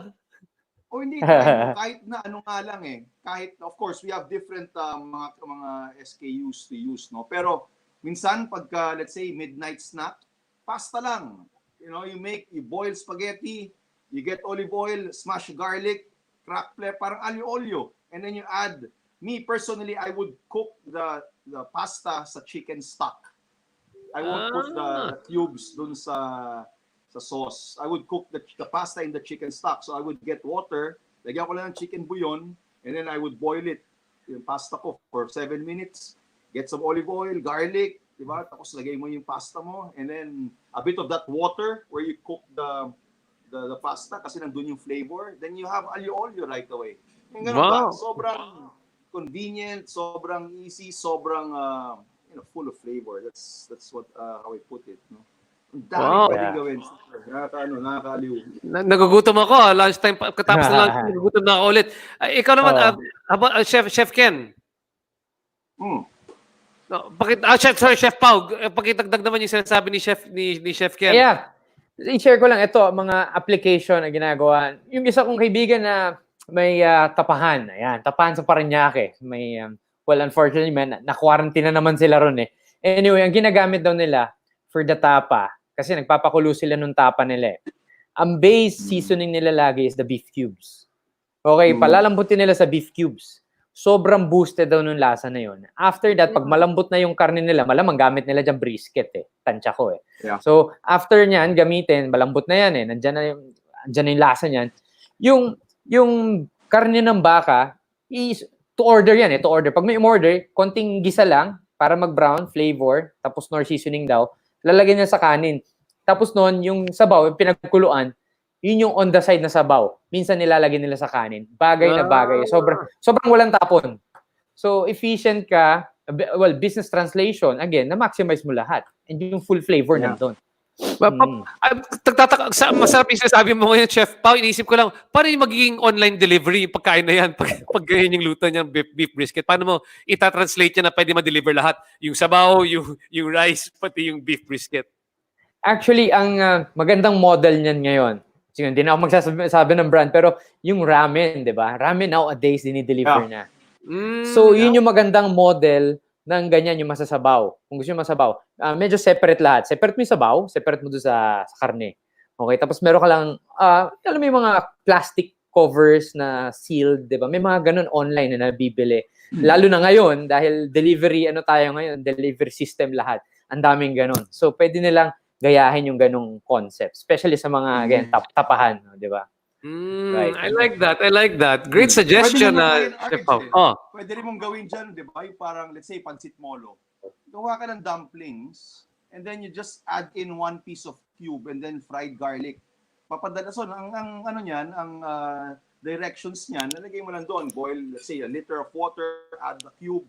Speaker 2: Hindi. Kahit na ano nga lang Kahit, of course, we have different mga SKUs to use, no? Pero, minsan, pagka, let's say, midnight snack, pasta lang. You boil spaghetti, you get olive oil, smash garlic, crack pepper, parang alio-olio. And then you add, me personally, I would cook the pasta sa chicken stock. I won't put the cubes dun sa sauce. I would cook the pasta in the chicken stock. So I would get water, lagyan ko lang ng chicken bouillon, and then I would boil it, yung pasta ko, for 7 minutes. Get some olive oil, garlic, diba? Tapos lagay mo yung pasta mo, and then a bit of that water where you cook the pasta kasi nandun yung flavor. Then you have alio olio right away. Yung ganun ba? Sobrang convenient, sobrang easy, sobrang full of flavor. That's what how I put it. No? Ang dami
Speaker 1: Wow.
Speaker 2: pwedeng gawin. Nakakaliw.
Speaker 1: Nagugutom ako. Lunchtime, katapos na lunch, nagugutom na ako ulit. Ikaw naman, Chef Ken.
Speaker 2: Hmm.
Speaker 1: No, Chef Pau, pakitagdag naman yung sinasabi ni Chef Ken.
Speaker 3: Yeah. I-share ko lang ito, mga application na ginagawa. Yung isa kong kaibigan na may tapahan. Ayan, tapahan sa Parañaque. May, well, unfortunately, na-quarantine na naman sila ron eh. Anyway, ang ginagamit daw nila for the tapa, kasi nagpapakulo sila nung tapa nila eh. Ang base seasoning nila lagi is the beef cubes. Okay, palalambutin nila sa beef cubes. Sobrang boosted daw nung lasa na yun. After that, pag malambot na yung karne nila, malamang gamit nila dyan brisket eh. Tansya ko eh.
Speaker 2: Yeah.
Speaker 3: So, after nyan, gamitin, malambot na yan eh. Nandyan na yung lasa nyan. Yung karne ng baka, to order yan eh. To order. Pag may order, konting gisa lang para mag-brown, flavor, tapos nor seasoning daw, lalagyan niya sa kanin. Tapos noon, yung sabaw, yung pinagkuluan, yun yung on the side na sabaw. Minsan nilalagay nila sa kanin. Bagay na bagay. Sobrang walang tapon. So, efficient ka. Well, business translation, again, na-maximize mo lahat. And yung full flavor nandun.
Speaker 1: Masarap yung sinasabi mo ngayon, Chef Pau. Iniisip ko lang, paano yung magiging online delivery yung pagkain na yan? Pag ganyan yung luto niyang beef brisket, paano mo itatranslate yan na pwede ma-deliver lahat? Yung sabaw, yung rice, pati yung beef brisket.
Speaker 3: Actually, ang magandang model niyan ngayon, sige, hindi na ako magsasabi ng brand, pero yung ramen, di ba? Ramen nowadays, dinideliver na. So, yun yung magandang model ng ganyan yung masasabaw. Kung gusto nyo masabaw, medyo separate lahat. Separate mo yung sabaw, separate mo doon sa karne. Okay, tapos meron ka lang, alam mo yung mga plastic covers na sealed, di ba? May mga ganun online na nabibili. Lalo na ngayon, dahil delivery, delivery system lahat. Ang daming ganun. So, pwede nilang gayahin yung ganung concept, especially sa mga again tapahan, di ba?
Speaker 1: Right. I like that. Great suggestion na Chef Pau.
Speaker 2: Pwede rin mong gawin dyan, di ba? Yung parang, let's say, pancit molo. Gawa ka ng dumplings and then you just add in one piece of cube and then fried garlic. Papadala. So, ang directions niyan, nalagay mo lang doon. Boil, let's say, a liter of water, add the cube,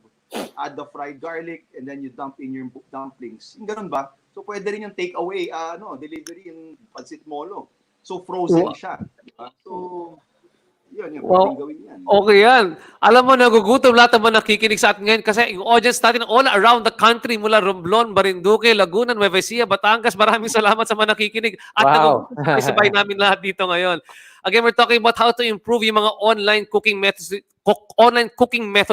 Speaker 2: add the fried garlic, and then you dump in your dumplings. Yung ganun ba? So, pwede rin yung take away, delivery yung pancit molo. So, frozen siya. Diba? So, yun, pwedeng gawin yan.
Speaker 1: Okay yan. Alam mo, nagugutom lahat naman nakikinig sa atin ngayon kasi yung audience natin all around the country, mula Romblon, Marinduque, Laguna, Nueva Ecija, Batangas, maraming salamat sa mga nakikinig. At nagugutom sabay namin lahat dito ngayon. Again, we're talking about how to improve yung mga online cooking methods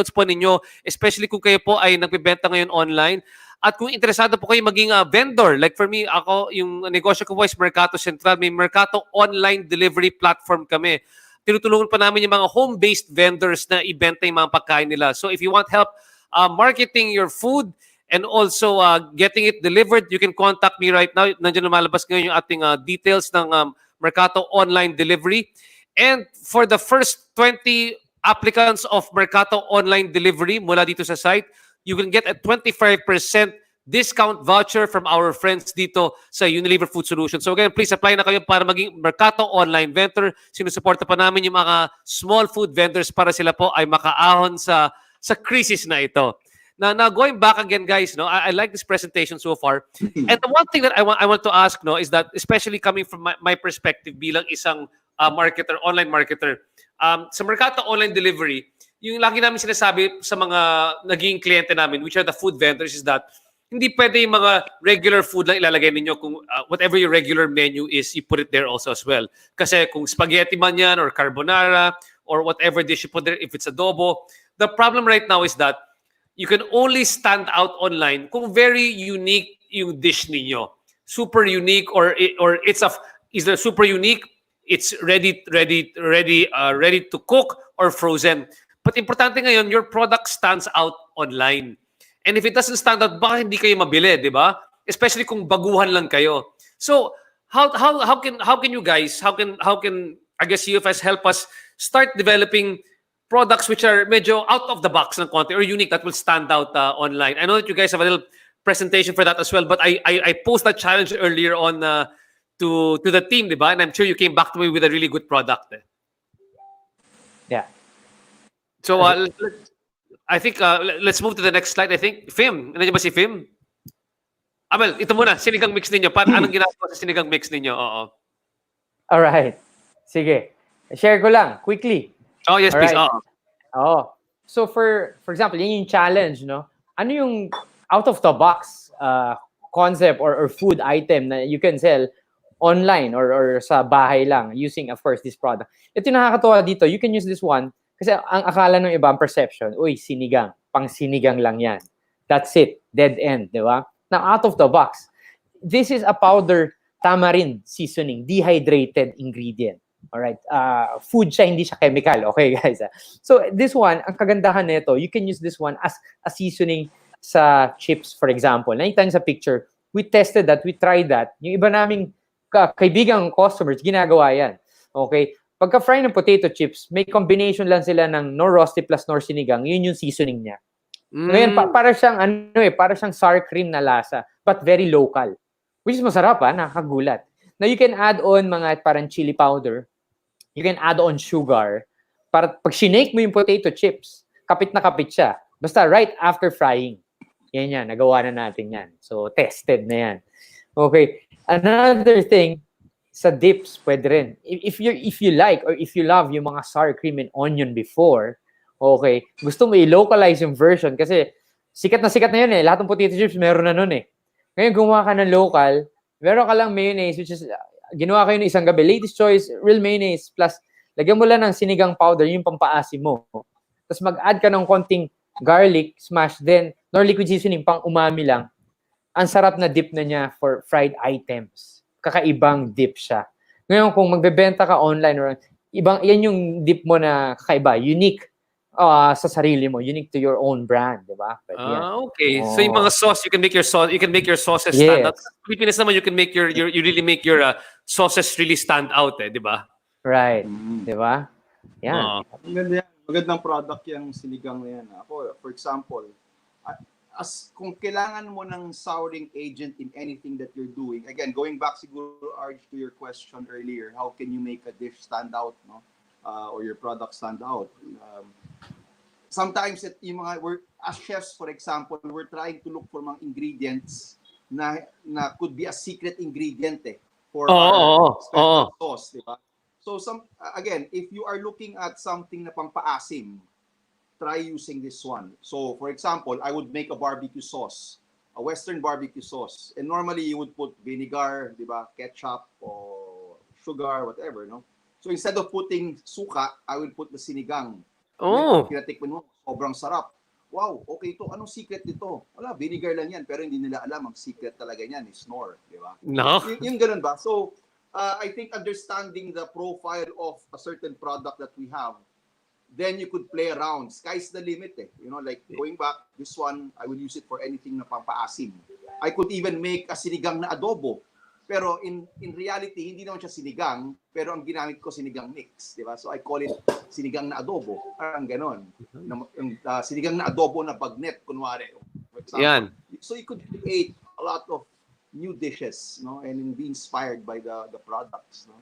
Speaker 1: po ninyo, especially kung kayo po ay nagbebenta ngayon online. At kung interesado po kayo maging vendor, like for me, ako, yung negosyo ko po is Mercato Centrale. May Mercato online delivery platform kami. Tinutulungan pa namin yung mga home-based vendors na ibenta yung mga pagkain nila. So if you want help marketing your food and also getting it delivered, you can contact me right now. Nandiyan lumalabas ngayon yung ating details ng Mercato online delivery. And for the first 20 applicants of Mercato online delivery mula dito sa site, you can get a 25% discount voucher from our friends dito sa Unilever Food Solutions. So again, please apply na kayo para maging Mercato online vendor. Sinusuporta pa namin yung mga small food vendors para sila po ay makaahon sa crisis na ito. Now going back again, guys, no, I like this presentation so far. And the one thing that I want to ask, no, is that especially coming from my perspective bilang isang marketer, online marketer, sa Mercato online delivery, yung lagi namin sinasabi sa mga naging kliyente namin, which are the food vendors, is that hindi pwede yung mga regular food lang ilalagay ninyo. Kung whatever your regular menu is, you put it there also as well. Kasi kung spaghetti man yan, or carbonara, or whatever dish you put there, if it's adobo, the problem right now is that you can only stand out online kung very unique yung dish ninyo. Super unique, or it's either super unique, it's ready to cook, or frozen. But importante ngayon, your product stands out online. And if it doesn't stand out, baka hindi kayo mabili, di ba? Especially kung baguhan lang kayo. So, how can you guys, how can I guess UFS help us start developing products which are medyo out of the box ng konti or unique that will stand out online? I know that you guys have a little presentation for that as well, but I posed that challenge earlier on to the team, di ba? And I'm sure you came back to me with a really good product.
Speaker 3: Yeah.
Speaker 1: So, I think let's move to the next slide. I think, Fim. Nandiyan ba si Fim? Well, ito muna, sinigang mix ninyo. Anong ginagawa sa sinigang mix ninyo? Oo.
Speaker 3: Alright. Sige. Share ko lang, quickly.
Speaker 1: Oh, yes, please.
Speaker 3: Alright.
Speaker 1: Oo.
Speaker 3: So for example, yun yung challenge, no? Ano yung out of the box concept or food item na you can sell online or sa bahay lang using, of course, this product. Ito yung nakakatawa dito. You can use this one kasi ang akala ng ibang perception, uy, sinigang. Pang sinigang lang yan. That's it. Dead end, di ba? Now, out of the box, this is a powder tamarind seasoning, dehydrated ingredient. Alright? Food siya, hindi siya chemical. Okay, guys? So, this one, ang kagandahan nito, you can use this one as a seasoning sa chips, for example. Nakita niyo sa picture, we tested that, we tried that. Yung iba naming kaibigang customers, ginagawa yan. Okay? Pagka-fry ng potato chips, may combination lang sila ng nor rosti plus nor sinigang. Yun yung seasoning niya. Ngayon, para siyang sour cream na lasa, but very local. Which is masarap, nakakagulat. Now, you can add on mga parang chili powder. You can add on sugar. Para pag sinake mo yung potato chips, kapit na kapit siya. Basta right after frying. Yan, nagawa na natin yan. So, tested na yan. Okay. Another thing, sa dips, pwede rin. If you like or if you love yung mga sour cream and onion before, okay, gusto mo i-localize yung version kasi sikat na yun eh. Lahat ng potato chips meron na nun eh. Ngayon, gumawa ka ng local, meron ka lang mayonnaise, which is, ginawa kayo ng isang gabi. Latest choice, real mayonnaise, plus, lagyan mo lang ng sinigang powder, yung pampaasim mo. Tapos mag-add ka ng konting garlic, smash, then, nor liquid seasoning, pang umami lang. Ang sarap na dip na niya for fried items. Kakaibang dip siya. Ngayon, kung magbebenta ka online, or yan yung dip mo na kakaiba, unique sa sarili mo, unique to your own brand, di ba?
Speaker 1: Okay. Oh. So yung mga sauce, you can make your sauces stand out. Pilipinas naman, you really make your sauces really stand out, di ba?
Speaker 3: Right. Di ba? Yan.
Speaker 2: Magandang product yung sinigang na yan. Ako, for example, kung kailangan mo ng souring agent in anything that you're doing, again, going back siguro, Arj, to your question earlier, how can you make a dish stand out, no? Or your product stand out? Sometimes, as chefs, for example, we're trying to look for mga ingredients na could be a secret ingredient for our special sauce, di ba? So, again, if you are looking at something na pampaasim, try using this one. So, for example, I would make a barbecue sauce, a Western barbecue sauce. And normally, you would put vinegar, di ba, ketchup, or sugar, whatever, no? So, instead of putting suka, I would put the sinigang.
Speaker 1: Oh.
Speaker 2: Kinatikman mo, sobrang sarap. Wow, okay ito. Anong secret nito? Wala, vinegar lang yan. Pero hindi nila alam, ang secret talaga niyan is Knorr, di ba?
Speaker 1: No.
Speaker 2: Yung ganun ba? So, I think understanding the profile of a certain product that we have, then you could play around. Sky's the limit You know, like going back, this one, I would use it for anything na pampaasim. I could even make a sinigang na adobo. Pero in reality, hindi naman siya sinigang, pero ang ginamit ko sinigang mix, di ba? So I call it sinigang na adobo. Parang ganon. Sinigang na adobo na bagnet, kunwari.
Speaker 1: Yan.
Speaker 2: So you could create a lot of new dishes, no? And be inspired by the products, no?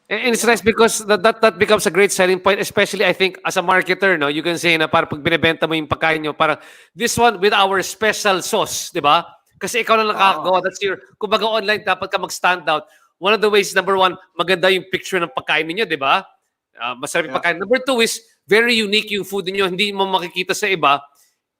Speaker 1: And it's nice because that becomes a great selling point, especially I think as a marketer, no, you can say na para pag binebenta mo yung pagkain nyo, parang this one with our special sauce, di ba? Kasi ikaw na nakakagawa. That's your, kumbaga online, dapat ka mag-stand out. One of the ways, number one, maganda yung picture ng pagkain ninyo, di ba? Masarap yung pagkain. Number two is, very unique yung food ninyo. Hindi mo makikita sa iba.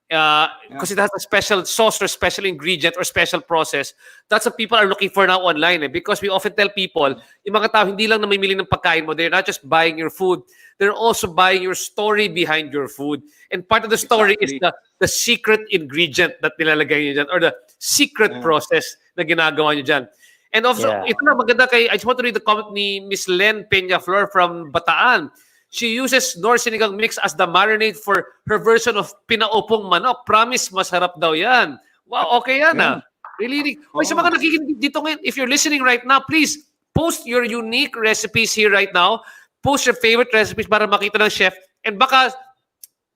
Speaker 1: Because it has a special sauce or special ingredient or special process. That's what people are looking for now online. Because we often tell people, yung mga tao hindi lang namimili ng pagkain mo, they're not just buying your food, they're also buying your story behind your food. And part of the story is the secret ingredient that nilalagay nyo dyan or the secret process na ginagawa nyo dyan. And also, ito na maganda kay, I just want to read the comment ni Miss Len Peñaflor from Bataan. She uses Knorr sinigang mix as the marinade for her version of pinaupong manok. Promise, masarap daw yan. Wow, okay yan Really? Sa mga nakikinig dito ngayon, if you're listening right now, please post your unique recipes here right now. Post your favorite recipes para makita ng chef. And baka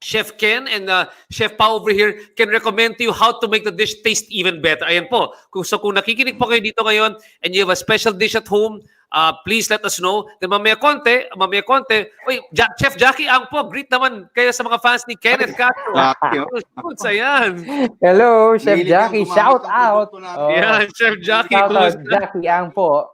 Speaker 1: Chef Ken and Chef Pa over here can recommend to you how to make the dish taste even better. Ayan po. Kung nakikinig po kayo dito ngayon and you have a special dish at home, please let us know. Then mamaya konti, uy, Chef Jackie Ang po, greet naman kayo sa mga fans ni Kenneth Cacho. Shoots, ayan.
Speaker 3: Hello, Chef
Speaker 2: Mahilig kang
Speaker 3: Jackie.
Speaker 2: gumamit
Speaker 3: Shout
Speaker 2: ng
Speaker 3: out.
Speaker 2: produkto natin.
Speaker 3: Oh,
Speaker 1: Yan, Chef Jackie.
Speaker 3: shout out,
Speaker 1: Kumusta?
Speaker 3: Jackie Ang po.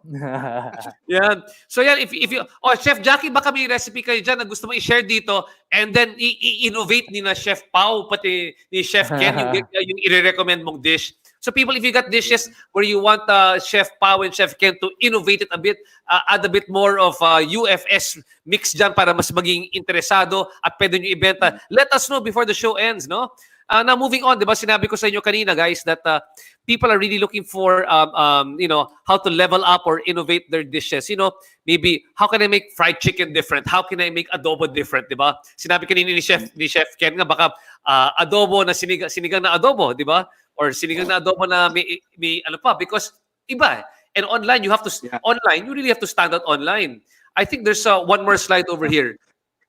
Speaker 1: Yan. So yan, if you, Chef Jackie, baka may recipe kayo dyan na gusto mo i-share dito and then i-innovate ni na Chef Pao, pati ni Chef Ken, yung i-recommend mong dish. So people, if you got dishes where you want Chef Pao and Chef Ken to innovate it a bit, add a bit more of UFS mix dyan para mas maging interesado at pwede nyo ibenta, let us know before the show ends, no? Now moving on, di ba sinabi ko sa inyo kanina, guys, that people are really looking for, how to level up or innovate their dishes. You know, maybe how can I make fried chicken different? How can I make adobo different, di ba? Sinabi kanina ni Chef Ken nga, baka adobo na sinigang na adobo, di ba? Or sinigang na adobo na may ano pa, because iba. And online, online, you really have to stand out online. I think there's one more slide over here.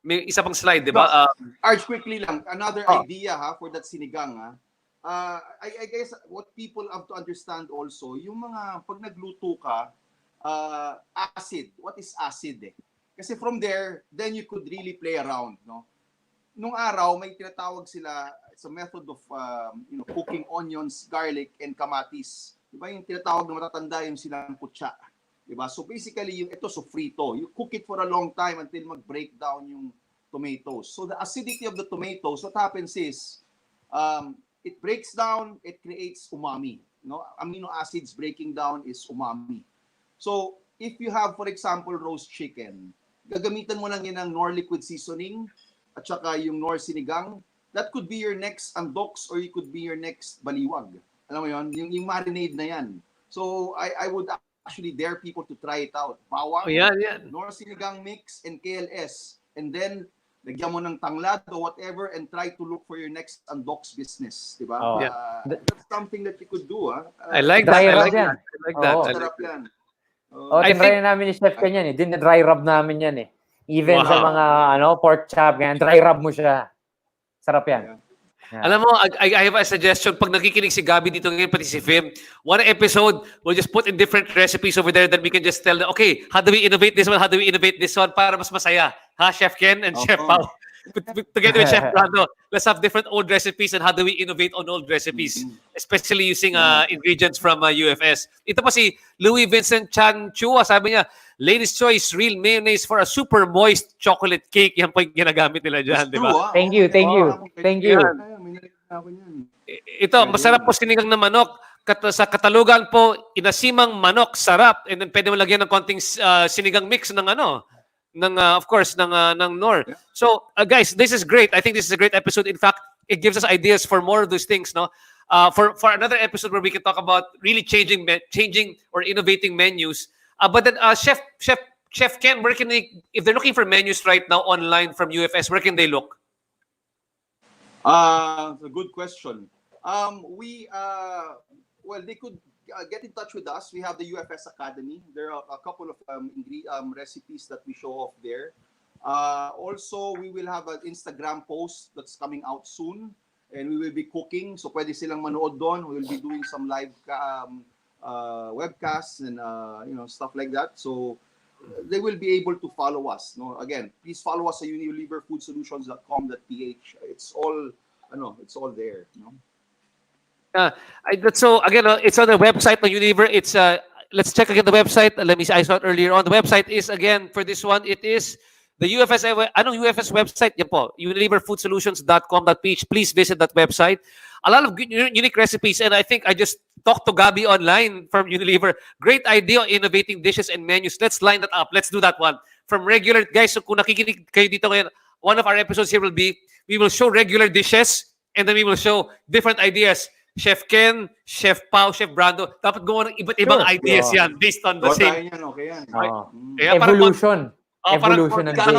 Speaker 1: May isa pang slide, di ba?
Speaker 2: Arch, quickly lang, another idea for that sinigang. I guess what people have to understand also, yung mga, pag nagluto ka, acid. What is acid? Kasi from there, then you could really play around, no? Nung araw, may tinatawag sila, it's a method of cooking onions, garlic, and kamatis. Diba yung tinatawag na matatanda yung silang kutsa. Diba? So basically, ito sofrito. You cook it for a long time until mag-break down yung tomatoes. So the acidity of the tomatoes, what happens is, it breaks down, it creates umami. No? Amino acids breaking down is umami. So if you have, for example, roast chicken, gagamitan mo lang yan ng Knorr liquid seasoning, at saka yung Knorr sinigang, that could be your next andoks or it could be your next baliwag. Alam mo yun? Yung marinade na yan. So, I would actually dare people to try it out. Bawang, Knorr sinigang mix, and KLS. And then, lagyan mo ng tanglad or whatever and try to look for your next andoks business. Diba?
Speaker 3: Oh.
Speaker 2: That's something that you could do.
Speaker 1: I like that.
Speaker 3: Dry
Speaker 1: I
Speaker 3: rub
Speaker 1: like
Speaker 3: yan.
Speaker 1: that. I like that.
Speaker 3: Oo.
Speaker 2: Sarap yan.
Speaker 3: Tinry namin ni Chef kanyan eh. Dry rub namin yan eh. Even
Speaker 1: Wow.
Speaker 3: sa mga pork chop, ganyan, dry rub mo siya. Sarap yan. Yeah.
Speaker 1: Alam mo, I have a suggestion. Pag nakikinig si Gabi dito ngayon, pati si Fim, one episode, we'll just put in different recipes over there that we can just tell them, okay, how do we innovate this one? How do we innovate this one? Para mas masaya. Ha, Chef Ken and Chef Pao. Together with Chef Brando, let's have different old recipes and how do we innovate on old recipes, especially using ingredients from UFS. Ito pa si Louis Vincent Chan Chua, sabi niya, Ladies' Choice Real Mayonnaise for a super moist chocolate cake. Yan po yung ginagamit nila dyan, di ba?
Speaker 3: Thank you.
Speaker 1: Ito, masarap po sinigang na manok. Sa Katalugan po, inasimang manok, sarap. And then pwede mo lagyan ng konting sinigang mix ng of course, ng Knorr. So, guys, this is great. I think this is a great episode. In fact, it gives us ideas for more of those things, no? For another episode where we can talk about really changing or innovating menus. But then, Chef Ken, where can they, if they're looking for menus right now online from UFS, where can they look?
Speaker 2: It's a good question. They could get in touch with us. We have the UFS Academy. There are a couple of recipes that we show off there. Also, we will have an Instagram post that's coming out soon, and we will be cooking. So, pwede silang manood doon. We will be doing some live webcasts and stuff like that. So, they will be able to follow us. No, again, please follow us at unileverfoodsolutions.com.ph. It's all there. No?
Speaker 1: So again, it's on the website of Unilever. It's let's check again the website. I saw it earlier on. The website is again for this one. It is the UFS. UFS website? Yan po, unileverfoodsolutions.com.ph. Please visit that website. A lot of good, unique recipes, and I think I just talked to Gabi online from Unilever. Great idea, innovating dishes and menus. Let's line that up. Let's do that one. From regular guys. So kung nakikinig kayo dito ngayon, one of our episodes here will be we will show regular dishes, and then we will show different ideas. Chef Ken, Chef Pao, Chef Brando, dapat gawa ng iba't ibang ideas yan based on the same.
Speaker 3: Evolution.
Speaker 1: Evolution ng dish.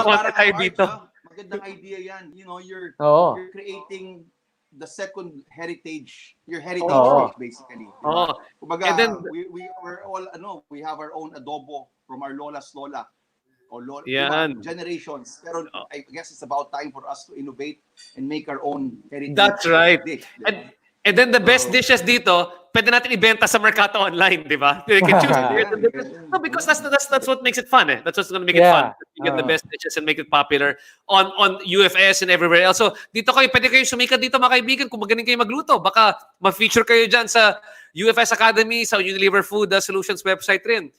Speaker 2: Magandang idea yan. You're creating the second heritage, your heritage dish, basically.
Speaker 1: And then
Speaker 2: we have our own adobo from our lola's lola. Or generations. Pero I guess it's about time for us to innovate and make our own heritage.
Speaker 1: That's right.
Speaker 2: Dish,
Speaker 1: And then the best dishes dito, pwede natin ibenta sa Mercato online, di ba? You can choose.
Speaker 2: Yeah.
Speaker 1: No, because that's what makes it fun. Eh. That's what's going to make it fun. You get the best dishes and make it popular on UFS and everywhere else. So dito pwede kayo sumikat dito mga kaibigan kung magaling kayo magluto. Baka ma-feature kayo dyan sa UFS Academy, sa Unilever Food Solutions website rin.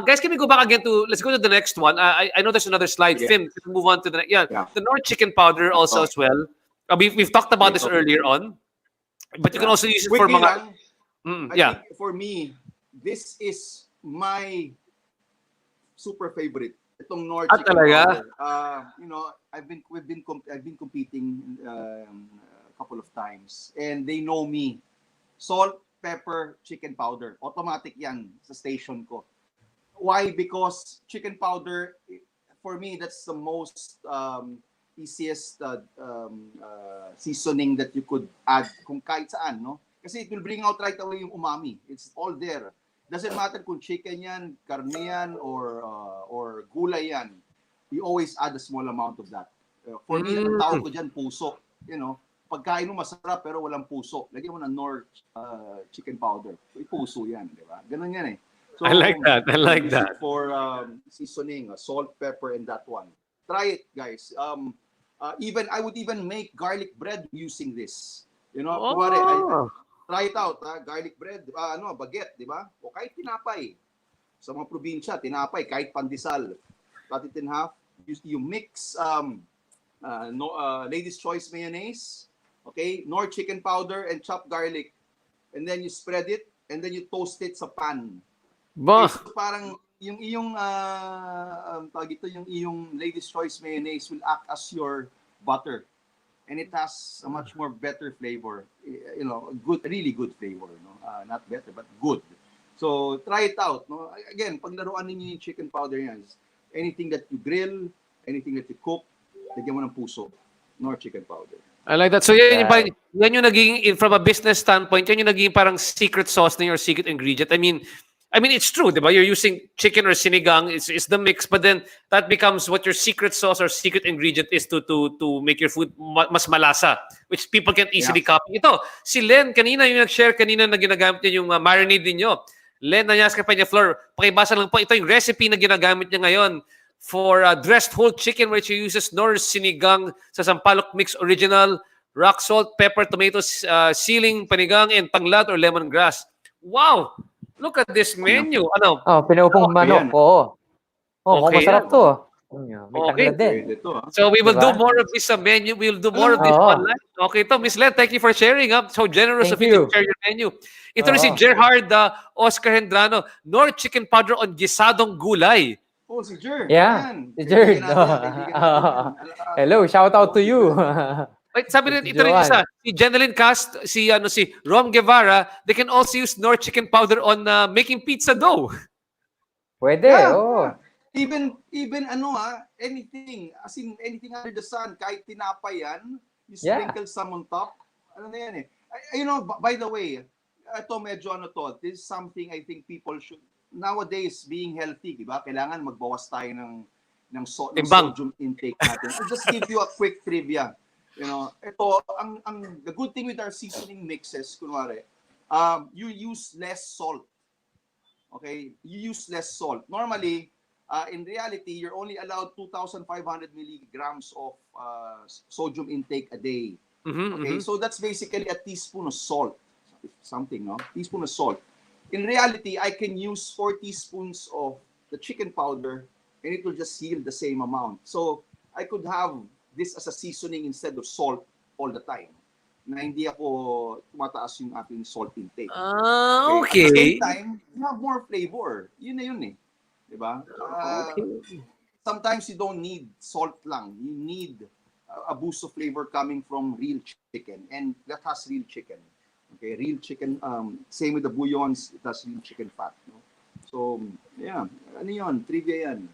Speaker 1: Guys, can we go back again let's go to the next one. I know there's another slide.
Speaker 2: Yeah.
Speaker 1: Finn, can we move on to the next? Yeah, the Nor chicken powder also as well. We've talked about this earlier on, but you can also use it for mga...
Speaker 2: I think for me, this is my super favorite. Itong Nor chicken powder. You know, I've been competing a couple of times, and they know me. Salt, pepper, chicken powder. Automatic yan sa station ko. Why? Because chicken powder, for me, that's the most easiest seasoning that you could add kung kahit saan, no? Kasi it will bring out right away yung umami. It's all there. Doesn't matter kung chicken yan, karne yan, or gulay yan. We always add a small amount of that. For me, ang tawag ko dyan, puso. You know, pagkain mo masarap pero walang puso. Lagyan mo ng Nor chicken powder. Puso yan, di ba? Ganun yan eh. So,
Speaker 1: I like that. I like that.
Speaker 2: For seasoning, salt, pepper, and that one. Try it, guys. I would even make garlic bread using this. You know, try it out. Garlic bread, baguette, di ba? O kahit tinapay. Sa mga probinsya, tinapay, kahit pandesal. Cut it in half. You mix Lady's Choice mayonnaise, okay, Nor chicken powder, and chopped garlic. And then you spread it, and then you toast it sa pan.
Speaker 1: Bah.
Speaker 2: Okay, so parang yung iyong Lady's Choice mayonnaise will act as your butter, and it has a much more better flavor. You know, really good flavor. No, not better but good. So try it out. No, again, paglaruan ninyo yung chicken powder yan. Anything that you grill, anything that you cook, lagyan mo ng puso, Nor chicken powder.
Speaker 1: I like that. So yan yung naging, from a business standpoint, yan yung naging parang secret sauce na your secret ingredient. I mean, it's true, diba? You're using chicken or sinigang, it's the mix, but then that becomes what your secret sauce or secret ingredient is to make your food mas malasa, which people can easily copy. Ito, si Len, kanina yung nag-share kanina na ginagamit niya yung marinade ninyo. Len, nanyas ka pa niya, Flor, pakibasa lang po, ito yung recipe na ginagamit niya ngayon for dressed whole chicken, which uses Nor sinigang sa Sampalok Mix Original, rock salt, pepper, tomatoes, siling, panigang, and tanglad or lemongrass. Wow! Look at this menu. Ano?
Speaker 3: Pinaupong manok. Oo.
Speaker 1: Okay,
Speaker 3: masarap to. May
Speaker 1: Okay.
Speaker 3: tanglad din.
Speaker 1: So we will
Speaker 3: Diba?
Speaker 1: do more of this menu. We'll do more of this online. Okay, to Miss Len, thank you for sharing. So generous of you to share your menu. Ito rin si Gerhard Oscar Hendrano. Nor chicken powder on gisadong gulay.
Speaker 2: Oh, si Jer.
Speaker 3: Yeah,
Speaker 2: Yan.
Speaker 3: si Jer.
Speaker 2: Kaibigan natin.
Speaker 3: Hello, shout out to you.
Speaker 1: Wait, sabi rin, ito rin isa, si Jeneline Cast, si Rom Guevara, they can also use Nor chicken powder on making pizza dough.
Speaker 3: Pwede,
Speaker 2: Even anything, as in anything under the sun, kahit tinapay yan, you sprinkle some on top. Ano na yan eh. You know, by the way, ito medyo this is something I think people should, nowadays, being healthy, diba? Kailangan magbawas tayo ng sodium intake natin. I'll just give you a quick trivia. You know, the good thing with our seasoning mixes, kunwari, you use less salt. Okay? You use less salt. Normally, in reality, you're only allowed 2,500 milligrams of sodium intake a day. Okay? So that's basically a teaspoon of salt. Something, no? Teaspoon of salt. In reality, I can use 4 teaspoons of the chicken powder and it will just yield the same amount. So I could have this as a seasoning instead of salt all the time. Na hindi ako tumataas yung aking salt intake.
Speaker 1: Okay.
Speaker 2: At the same time, you have more flavor. Yun na yun eh. Diba? Sometimes you don't need salt lang. You need a boost of flavor coming from real chicken. And that has real chicken. Okay, real chicken. Same with the bouillons, it has real chicken fat. No? So, yeah. Ano yun? Trivia yan.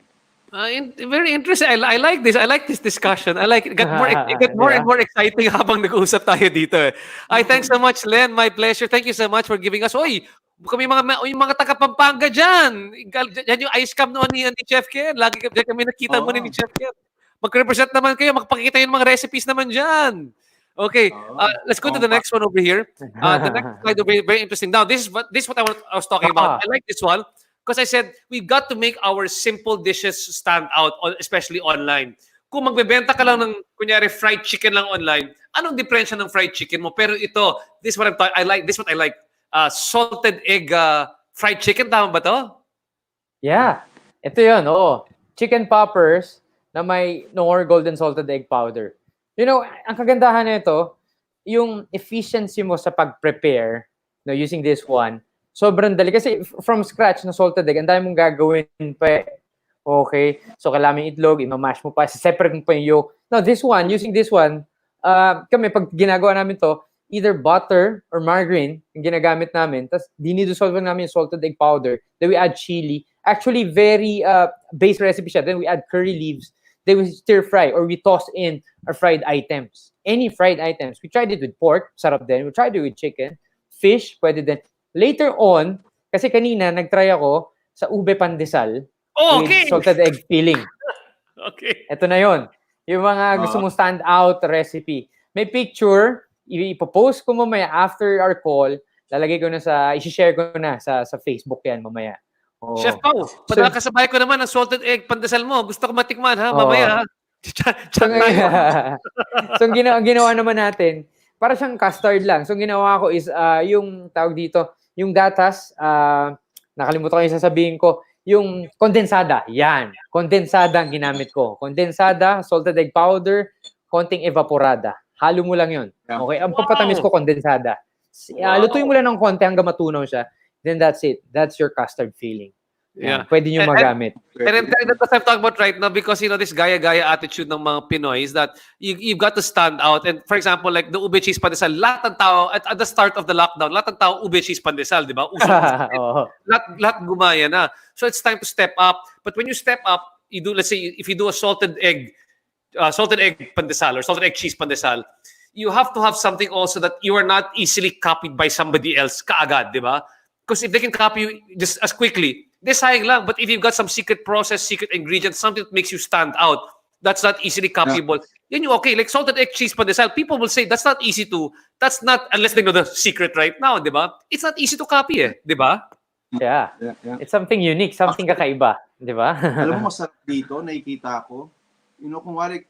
Speaker 1: Very interesting. I like this. I like this discussion. I like it. It got more and more exciting habang nag-uusap tayo dito. Thanks so much, Len. My pleasure. Thank you so much for giving us. Kami yung mga taga Pampanga dyan. Yan yung ice cam noon ni Chef Ken. Lagi kami nakita mo ni Chef Ken. Mag-represent naman kayo. Magpakita yung mga recipes naman dyan. Okay,
Speaker 2: Oh,
Speaker 1: let's go to the next one over here. The next slide will be very interesting. Now, this is what I was talking about. I like this one because I said we've got to make our simple dishes stand out, especially online. Kung magbebenta ka lang ng, kunyari, fried chicken lang online, anong diferensya ng fried chicken mo? Pero ito, this is what I'm talking. I like this. What I like, salted egg fried chicken. Tama ba to?
Speaker 3: Yeah. Ito yun, oo. Chicken poppers na may nor golden salted egg powder. You know, ang kagandahan nito, yung efficiency mo sa pag-prepare, no, using this one, sobrang dali. Kasi from scratch na salted egg, ang dami mong gagawin pa eh. Okay? So, kailangan yung itlog, imamash mo pa, separate mo pa yung yolk. Now, this one, using this one, kami, pag ginagawa namin to, either butter or margarine yung ginagamit namin, tapos dinidissolve namin yung salted egg powder, then we add chili. Actually, very base recipe siya. Then we add curry leaves. Then we stir fry or we toss in our fried items. Any fried items. We tried it with pork, sarap din. We tried it with chicken. Fish, pwede din. Later on, kasi kanina nagtry ako sa ube pandesal
Speaker 1: Okay.
Speaker 3: with salted egg filling.
Speaker 1: Okay.
Speaker 3: Ito na yon. Yung mga gusto mong stand out recipe. May picture, ipopost ko mamaya after our call. Lalagay ko na i-share ko na sa Facebook yan mamaya. Oh.
Speaker 1: Chef Pao, padakasabay ko naman ang salted egg pandesal mo. Gusto ko matikman ha, mamaya ha. Chat tayo.
Speaker 3: So, ginawa naman natin, para siyang custard lang. So, ginawa ko is, yung tawag dito, yung gatas, nakalimutan ko yung sasabihin ko, yung kondensada. Yan. Kondensada ang ginamit ko. Kondensada, salted egg powder, konting evaporada. Halo mo lang yun. Okay? Ang papatamis ko, kondensada. Lutuin mo lang ng konti hanggang matunaw siya. Then that's it. That's your custard filling.
Speaker 1: Yeah.
Speaker 3: Pwede nyo magamit.
Speaker 1: And that's what I'm talking about right now because, you know, this gaya-gaya attitude ng mga Pinoy is that you've got to stand out. And for example, like the ube cheese pandesal, lahat ng tao, at the start of the lockdown, lahat ng tao ube cheese pandesal, di ba? Lahat gumaya na. So it's time to step up. But when you step up, you do, let's say, if you do a salted egg pandesal or salted egg cheese pandesal, you have to have something also that you are not easily copied by somebody else kaagad, di ba? Because if they can copy you just as quickly, sayang lang. But if you've got some secret process, secret ingredient, something that makes you stand out, that's not easily copyable. Then you okay, like salted egg cheese pandesal. People will say that's not easy to. That's not unless they know the secret right now, di ba? It's not easy to copy, di ba?
Speaker 3: Yeah. It's something unique, something kakaiba, di ba?
Speaker 2: Alam mo, masarap dito, nakikita ko. You know, kung wari,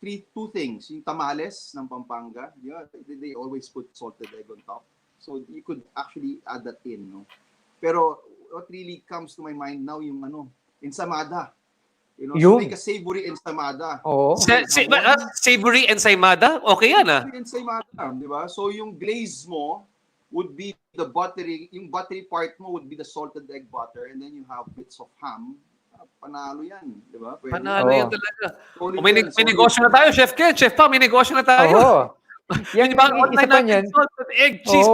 Speaker 2: two things. Yung tamales ng Pampanga, yeah, they always put salted egg on top. So you could actually add that in, no? Pero what really comes to my mind now yung ensamada. You know, so make a savory ensamada.
Speaker 3: Oh.
Speaker 1: Savory ensaymada? Okay yan ah.
Speaker 2: Ensaymada, di ba? So yung glaze mo would be the buttery, yung buttery part mo would be the salted egg butter and then you have bits of ham. Panalo yan, di ba?
Speaker 1: Panalo yan talaga. May negosyo na tayo, Chef Ken. Chef Pa, may negosyo na tayo.
Speaker 3: Oo. Yan
Speaker 1: Yung
Speaker 3: isa pa niyan.
Speaker 1: Salted egg cheese,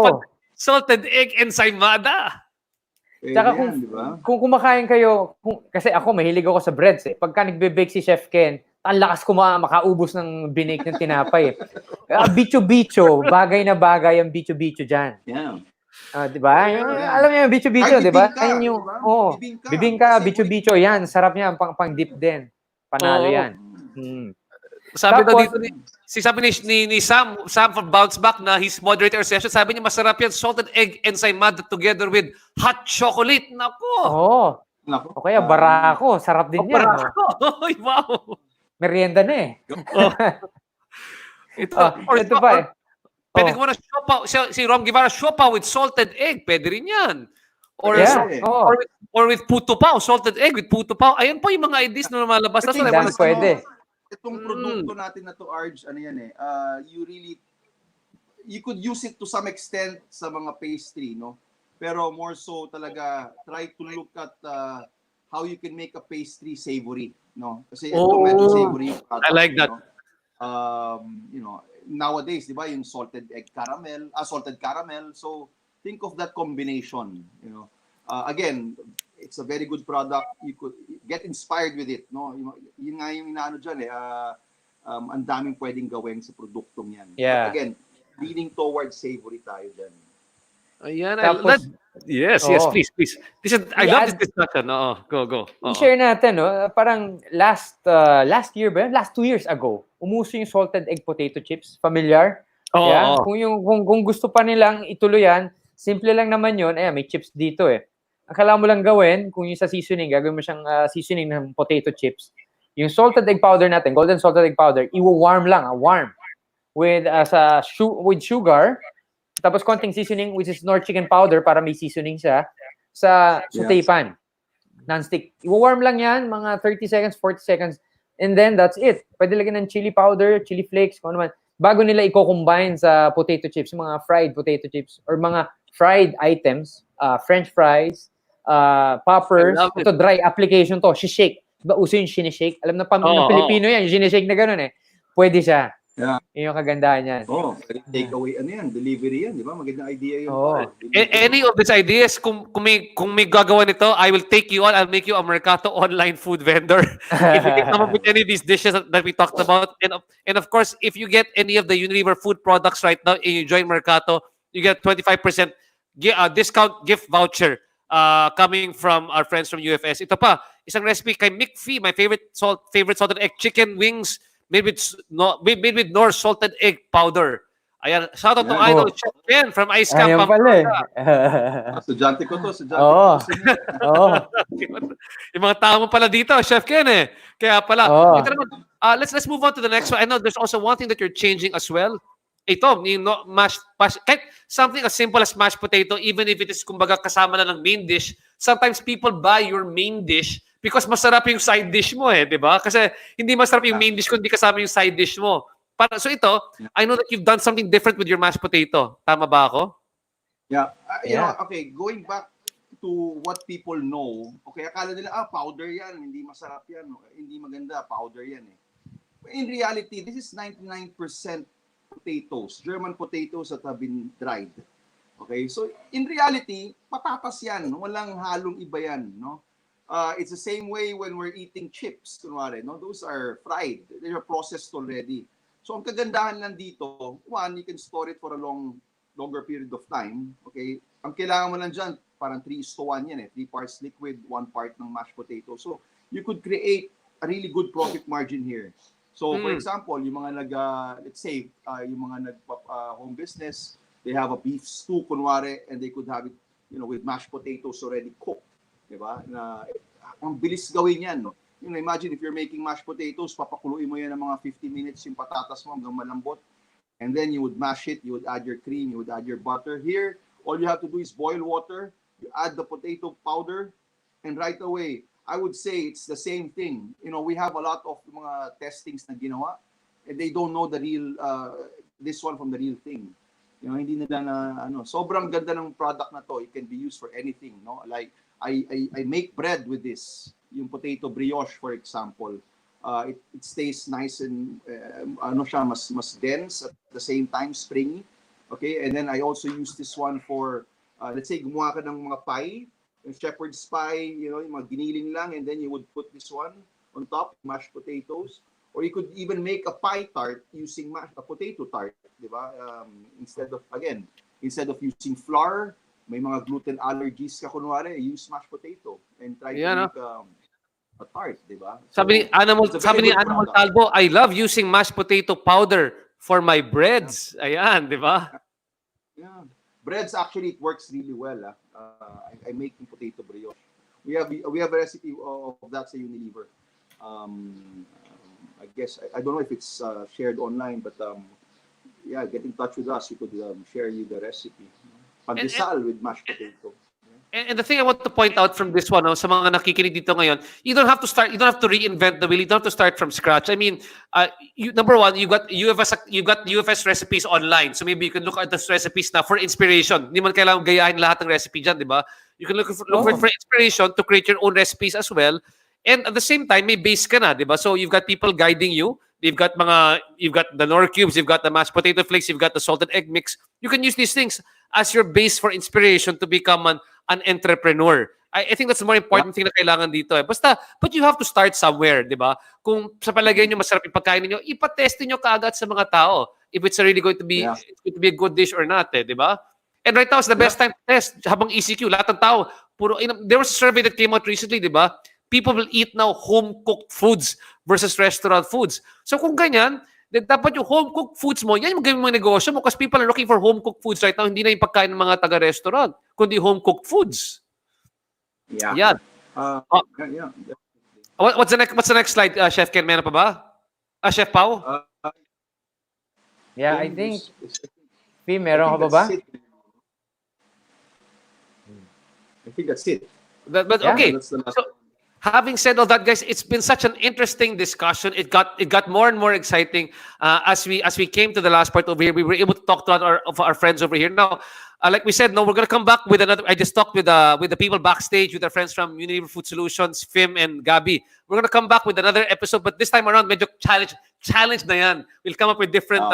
Speaker 1: salted egg ensaymada.
Speaker 3: Tsaka kung kumakain kayo, kasi ako mahilig ako sa breads eh. Pagka nagbe-bake si Chef Ken, ang lakas ko makaubos ng binake ng tinapay eh. Bicho-bicho, bagay na bagay ang bicho-bicho dyan.
Speaker 2: Yeah.
Speaker 3: Diba? Alam niyo yung bicho-bicho, diba? Ayun yung, bibingka, bicho-bicho, yan. Sarap niya, pang dip din. Panalo yan.
Speaker 1: Sabi daw dito sabi ni Sam from Bounce Back na his moderator session, sabi niya masarap yan, salted egg ensaymada together with hot chocolate. Nako.
Speaker 3: O kaya barako, sarap din yan.
Speaker 1: Barako. Wow.
Speaker 3: Merienda na eh.
Speaker 1: Ito
Speaker 3: pa eh.
Speaker 1: Pwede ko na si Rom Guevara siopaw with salted egg, pwede rin yan. Or with puto pao, salted egg with puto pao. Ayun po yung mga ideas na lumalabas.
Speaker 3: Pwede.
Speaker 2: Itong produkto natin na to, Arj, you could use it to some extent sa mga pastry, no? Pero more so talaga, try to look at how you can make a pastry savory, no? Kasi ito medyo savory.
Speaker 1: I like that.
Speaker 2: You know, nowadays, di ba, yung salted caramel. So, think of that combination, you know. Again, it's a very good product. You could get inspired with it, no? Yun nga yung inaano dyan eh. Ang daming pwedeng gawin sa produktong yan.
Speaker 3: Yeah.
Speaker 2: But again, leaning towards savory tayo dyan.
Speaker 1: Ayan. Yes, please. I love this discussion. Go.
Speaker 3: I-share natin, no? Parang last year ba? Last 2 years ago, umuso yung salted egg potato chips. Familiar?
Speaker 1: Oo,
Speaker 3: Yeah,
Speaker 1: oo.
Speaker 3: kung gusto pa nilang ituloy yan, simple lang naman 'yon. Ayan, may chips dito eh. Ang kailangan mo lang gawin, kung yung sa seasoning, gagawin mo siyang seasoning ng potato chips. Yung salted egg powder natin, golden salted egg powder, i-warm lang, warm with with sugar, tapos konting seasoning which is Nor chicken powder para may seasoning siya sa saute pan. Non-stick. I-warm lang 'yan, mga 30 seconds, 40 seconds. And then that's it. Pwede lagyan ng chili powder, chili flakes, kung ano man. Bago nila i-combine sa potato chips, mga fried potato chips or mga fried items, french fries,
Speaker 1: I
Speaker 3: poppers.
Speaker 1: love it.
Speaker 3: Ito, dry application to. Shake. Diba uso yung sinishake? Alam na
Speaker 1: Oo,
Speaker 3: ng Pilipino yan, yung sinishake na gano'n eh. Pwede siya.
Speaker 2: Yeah.
Speaker 3: Yun yung kagandahan yan.
Speaker 2: Take away, ano yan, delivery yan, di ba? Magandang idea yun.
Speaker 3: Oo.
Speaker 1: Any of these ideas, kung may gagawa nito, I will take you on. I'll make you a Mercato online food vendor. If you can come up with any of these dishes that we talked about. And of course, if you get any of the Unilever food products right now and you join Mercato, you get 25% discount gift voucher coming from our friends from UFS. Ito pa, isang recipe kay McPhee, my favorite salted egg chicken wings made with Nor salted egg powder. Ayan, shout out to
Speaker 2: Ayan.
Speaker 1: Idol Chef Ken from Ice Camp.
Speaker 3: Ayan pala eh.
Speaker 2: Estudyante ko to.
Speaker 3: Oo. Oo.
Speaker 1: Yung mga tao mo pala dito, Chef Ken eh. Kaya pala.
Speaker 3: Oo.
Speaker 1: Ito naman, let's move on to the next one. I know there's also one thing that you're changing as well. Ito, yung kahit something as simple as mashed potato, even if it is kumbaga kasama na ng main dish, sometimes people buy your main dish because masarap yung side dish mo eh, di ba? Kasi hindi masarap yung main dish kung hindi kasama yung side dish mo. So ito, I know that you've done something different with your mashed potato. Tama ba ako?
Speaker 2: Yeah. You
Speaker 3: Yeah.
Speaker 2: know, okay, going back to what people know, okay, akala nila, powder yan, hindi masarap yan, hindi maganda, powder yan eh. In reality, this is 99% potatoes, German potatoes that have been dried. Okay, so in reality, patatas yan, walang halong iba yan, no? It's the same way when we're eating chips, kunwari, no? Those are fried, they are processed already. So ang kagandahan lang dito, one, you can store it for a longer period of time. Okay? Ang kailangan mo lang dyan, parang 3:1 yan eh. 3 parts liquid, 1 part ng mashed potato. So you could create a really good profit margin here. So for example, yung mga let's say, yung mga home business, they have a beef stew, kunwari, and they could have it, with mashed potatoes already cooked. Diba? Ang bilis gawin yan, no? Imagine if you're making mashed potatoes, papakuluin mo yan ng mga 50 minutes yung patatas mo hanggang malambot. And then you would mash it, you would add your cream, you would add your butter. Here, all you have to do is boil water, you add the potato powder, and right away, I would say it's the same thing. We have a lot of mga testings na ginawa, and they don't know the real, this one from the real thing. Hindi nila na, sobrang ganda ng product na to. It can be used for anything, no? Like, I make bread with this. Yung potato brioche, for example, it stays nice and mas dense at the same time springy. Okay, and then I also use this one for let's say gumawa ka ng mga pie, yung shepherd's pie, yung mga giniling lang, and then you would put this one on top, mashed potatoes, or you could even make a pie tart using a potato tart, di ba? Instead of using flour, may mga gluten allergies ka kunwari, use mashed potato and try to make a tart, di ba?
Speaker 1: Sabi ni Animal Talbo, I love using mashed potato powder for my breads. Ayan, di ba?
Speaker 2: Yeah. Breads actually it works really well. I make potato brioche. We have a recipe of that sa Unilever. I guess I don't know if it's shared online, but yeah, get in touch with us. We could share you the recipe. Pandesal with mashed potato.
Speaker 1: And the thing I want to point out from this one, sa mga nakikinig dito ngayon, you don't have to reinvent the wheel. You don't have to start from scratch. I mean, number one, you got UFS recipes online. So maybe you can look at those recipes na for inspiration. Hindi man kailangan gayahin lahat ng recipe dyan, di ba? You can look for inspiration to create your own recipes as well. And at the same time, may base ka na, di ba? So you've got people guiding you. You've got the Nor cubes, you've got the mashed potato flakes, you've got the salted egg mix. You can use these things as your base for inspiration to become an entrepreneur. I think that's the more important thing na kailangan dito eh. But you have to start somewhere, di ba? Kung sa palagay nyo masarap yung pagkain ninyo, ipatest nyo kaagad sa mga tao if it's really going to be a good dish or not, eh, di ba? And right now, it's the best time to test. Habang ECQ, lahat ng tao, there was a survey that came out recently, di ba? People will eat now home-cooked foods versus restaurant foods. So kung ganyan, then dapat yung home-cooked foods mo, yan yung gawin mong negosyo mo because people are looking for home-cooked foods right now. Hindi na yung pagkain ng mga taga-restaurant, kundi home-cooked foods.
Speaker 2: Yeah.
Speaker 1: Yan.
Speaker 2: Yeah.
Speaker 1: What's the next slide, Chef Ken? Meron pa ba? Chef Pao?
Speaker 3: Yeah, I think, meron ka ba?
Speaker 2: I think that's it.
Speaker 1: But
Speaker 3: Yeah,
Speaker 1: okay.
Speaker 2: That's the last
Speaker 1: So, having said all that, guys, it's been such an interesting discussion. It got more and more exciting as we came to the last part over here. We were able to talk to our friends over here. Now, like we said, no, we're gonna come back with another. I just talked with the people backstage, with our friends from Unilever Food Solutions, Fim and Gabi. We're gonna come back with another episode, but this time around, medyo challenge na yan. We'll come up with different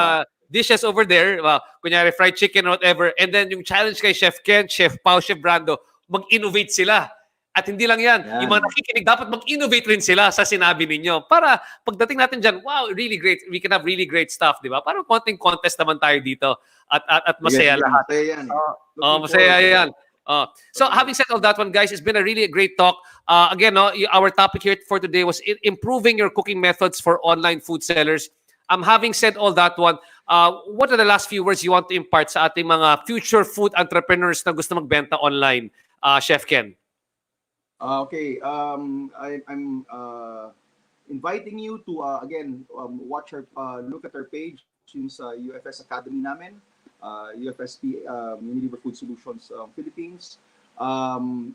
Speaker 1: dishes over there. Kunyari fried chicken or whatever. And then yung challenge kay Chef Ken, Chef Pao, Chef Brando, mag-innovate sila. At hindi lang yan. Yung mga nakikinig, dapat mag-innovate rin sila sa sinabi ninyo. Para pagdating natin dyan, wow, really great. We can have really great stuff, di ba? Parang konting contest naman tayo dito. At masaya lahat. Masaya yan. So having said all that one, guys, it's been a really great talk. Again, our topic here for today was improving your cooking methods for online food sellers. Having said all that one, what are the last few words you want to impart sa ating mga future food entrepreneurs na gusto magbenta online? Chef Ken.
Speaker 2: Okay. I'm inviting you to again watch our look at our page yung sa UFS Academy namin, UFSP Unilever Food Solutions Philippines.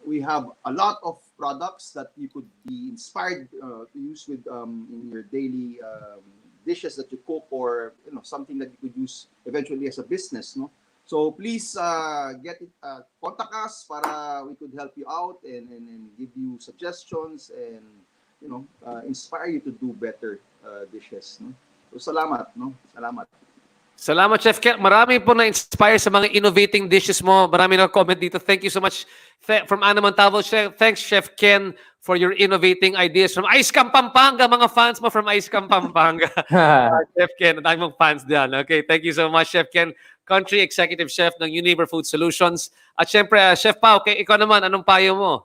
Speaker 2: We have a lot of products that you could be inspired to use with in your daily dishes that you cook, or something that you could use eventually as a business, no? So please contact us para we could help you out and give you suggestions and inspire you to do better dishes, no? So salamat, no? Salamat,
Speaker 1: Chef Ken. Marami po na-inspire sa mga innovating dishes mo. Marami na-comment dito. Thank you so much from Ana Montalvo. Thanks, Chef Ken, for your innovating ideas. From Ice Camp Pampanga, mga fans mo from Ice Camp Pampanga. Chef Ken, ang dami mong fans diyan. Okay, thank you so much, Chef Ken, Country Executive Chef ng Unilever Food Solutions. At syempre, Chef Pao, ikaw naman, anong payo mo?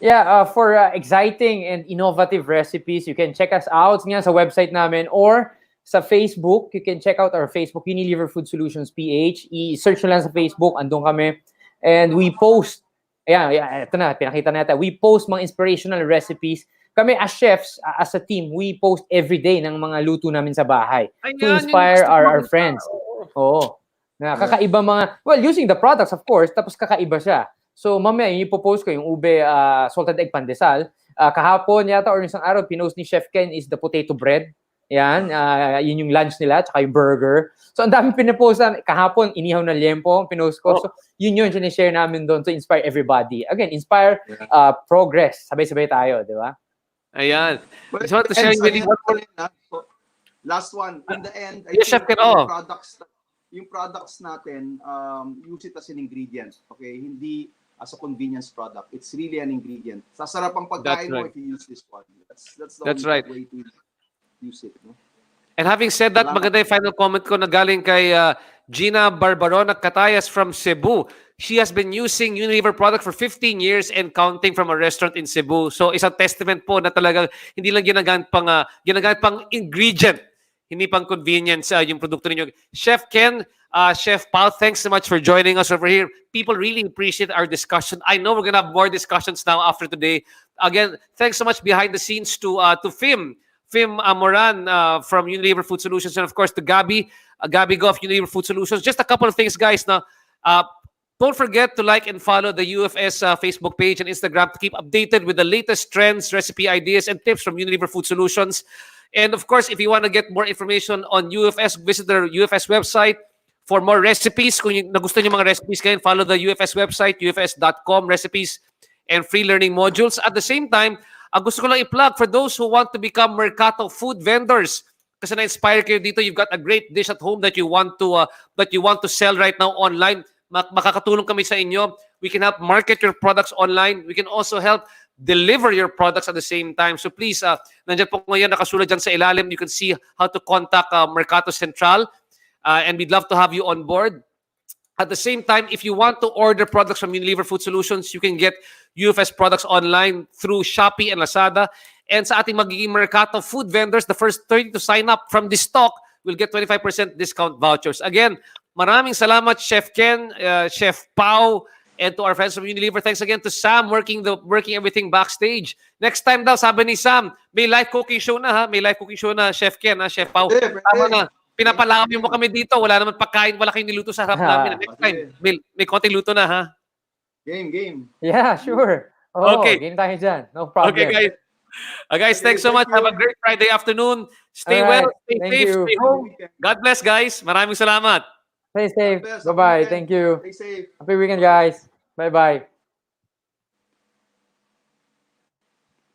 Speaker 3: Yeah, for exciting and innovative recipes, you can check us out nga sa website namin or sa Facebook. You can check out our Facebook, Unilever Food Solutions PH. I-search nyo lang sa Facebook, andun kami. And we post, ito na, pinakita natin. We post mga inspirational recipes. Kami as chefs, as a team, we post every day ng mga luto namin sa bahay to inspire our friends. Oo. Kakaiba mga, using the products, of course, tapos kakaiba siya. So, mamaya, yung ipopost ko, yung ube salted egg pandesal. Kahapon yata, or isang araw, pinost ni Chef Ken is the potato bread. Yan, yun yung lunch nila, tsaka yung burger. So, ang dami pinapost namin. Kahapon, inihaw na liempo, pinost ko. So, yun sinishare namin doon to inspire everybody. Again, inspire progress. Sabay-sabay tayo, di ba?
Speaker 1: Ayan. I just want to share with you one more.
Speaker 2: Last one. In the end, I
Speaker 1: Chef
Speaker 2: think
Speaker 1: Ken,
Speaker 2: yung products natin, use it as an ingredient. Okay? Hindi as a convenience product. It's really an ingredient. Sasarap ang pagkain mo if you use this one. That's the only way to use it. No?
Speaker 1: And having said that, maganda yung final comment ko na galing kay Gina Barbarona Catayas from Cebu. She has been using Unilever product for 15 years and counting from a restaurant in Cebu. So isang testament po na talagang hindi lang ginagamit pang ingredient, hindi pang convenience yung produkto ninyo. Chef Ken, Chef Pao, thanks so much for joining us over here. People really appreciate our discussion. I know we're gonna have more discussions now after today. Again, thanks so much behind the scenes to Fim Moran from Unilever Food Solutions, and of course to Gabi Go of Unilever Food Solutions. Just a couple of things, guys. Now, don't forget to like and follow the UFS Facebook page and Instagram to keep updated with the latest trends, recipe ideas, and tips from Unilever Food Solutions. And of course, if you want to get more information on UFS, visit the UFS website for more recipes. Kung nagustuhan niyo mga recipes kayo, follow the UFS website, ufs.com, recipes and free learning modules. At the same time, gusto ko lang i-plug for those who want to become Mercato food vendors. Kasi na-inspire kayo dito, you've got a great dish at home that you want to sell right now online. Makakatulong kami sa inyo. We can help market your products online. We can also help deliver your products at the same time. So please, nandiyan po ngayon nakasulat dyan sa ilalim. You can see how to contact Mercato Centrale. And we'd love to have you on board. At the same time, if you want to order products from Unilever Food Solutions, you can get UFS products online through Shopee and Lazada. And sa ating magiging Mercato food vendors, the first 30 to sign up from this stock will get 25% discount vouchers. Again, maraming salamat, Chef Ken, Chef Pau, and to our friends from Unilever. Thanks again to Sam working everything backstage. Next time daw, sabi ni Sam, may live cooking show na ha. May live cooking show na, Chef Ken, ha, Chef Pau. Tama na. Pinapalawin mo kami dito. Wala naman pagkain, wala kayong niluto sa harap namin. Next time, may konting luto na ha.
Speaker 2: Game.
Speaker 3: Yeah, sure. Oh,
Speaker 1: Okay.
Speaker 3: game tayo dyan. No problem.
Speaker 1: Okay, guys. Guys, thanks so much. Have a great Friday afternoon. Stay
Speaker 3: Alright,
Speaker 1: well, stay
Speaker 3: thank
Speaker 1: safe,
Speaker 3: you.
Speaker 1: stay home. God bless, guys. Maraming salamat.
Speaker 3: Stay safe.
Speaker 2: God bless.
Speaker 3: Bye-bye.
Speaker 2: Happy
Speaker 3: Thank you.
Speaker 2: Stay safe.
Speaker 3: Happy weekend, guys. Bye-bye.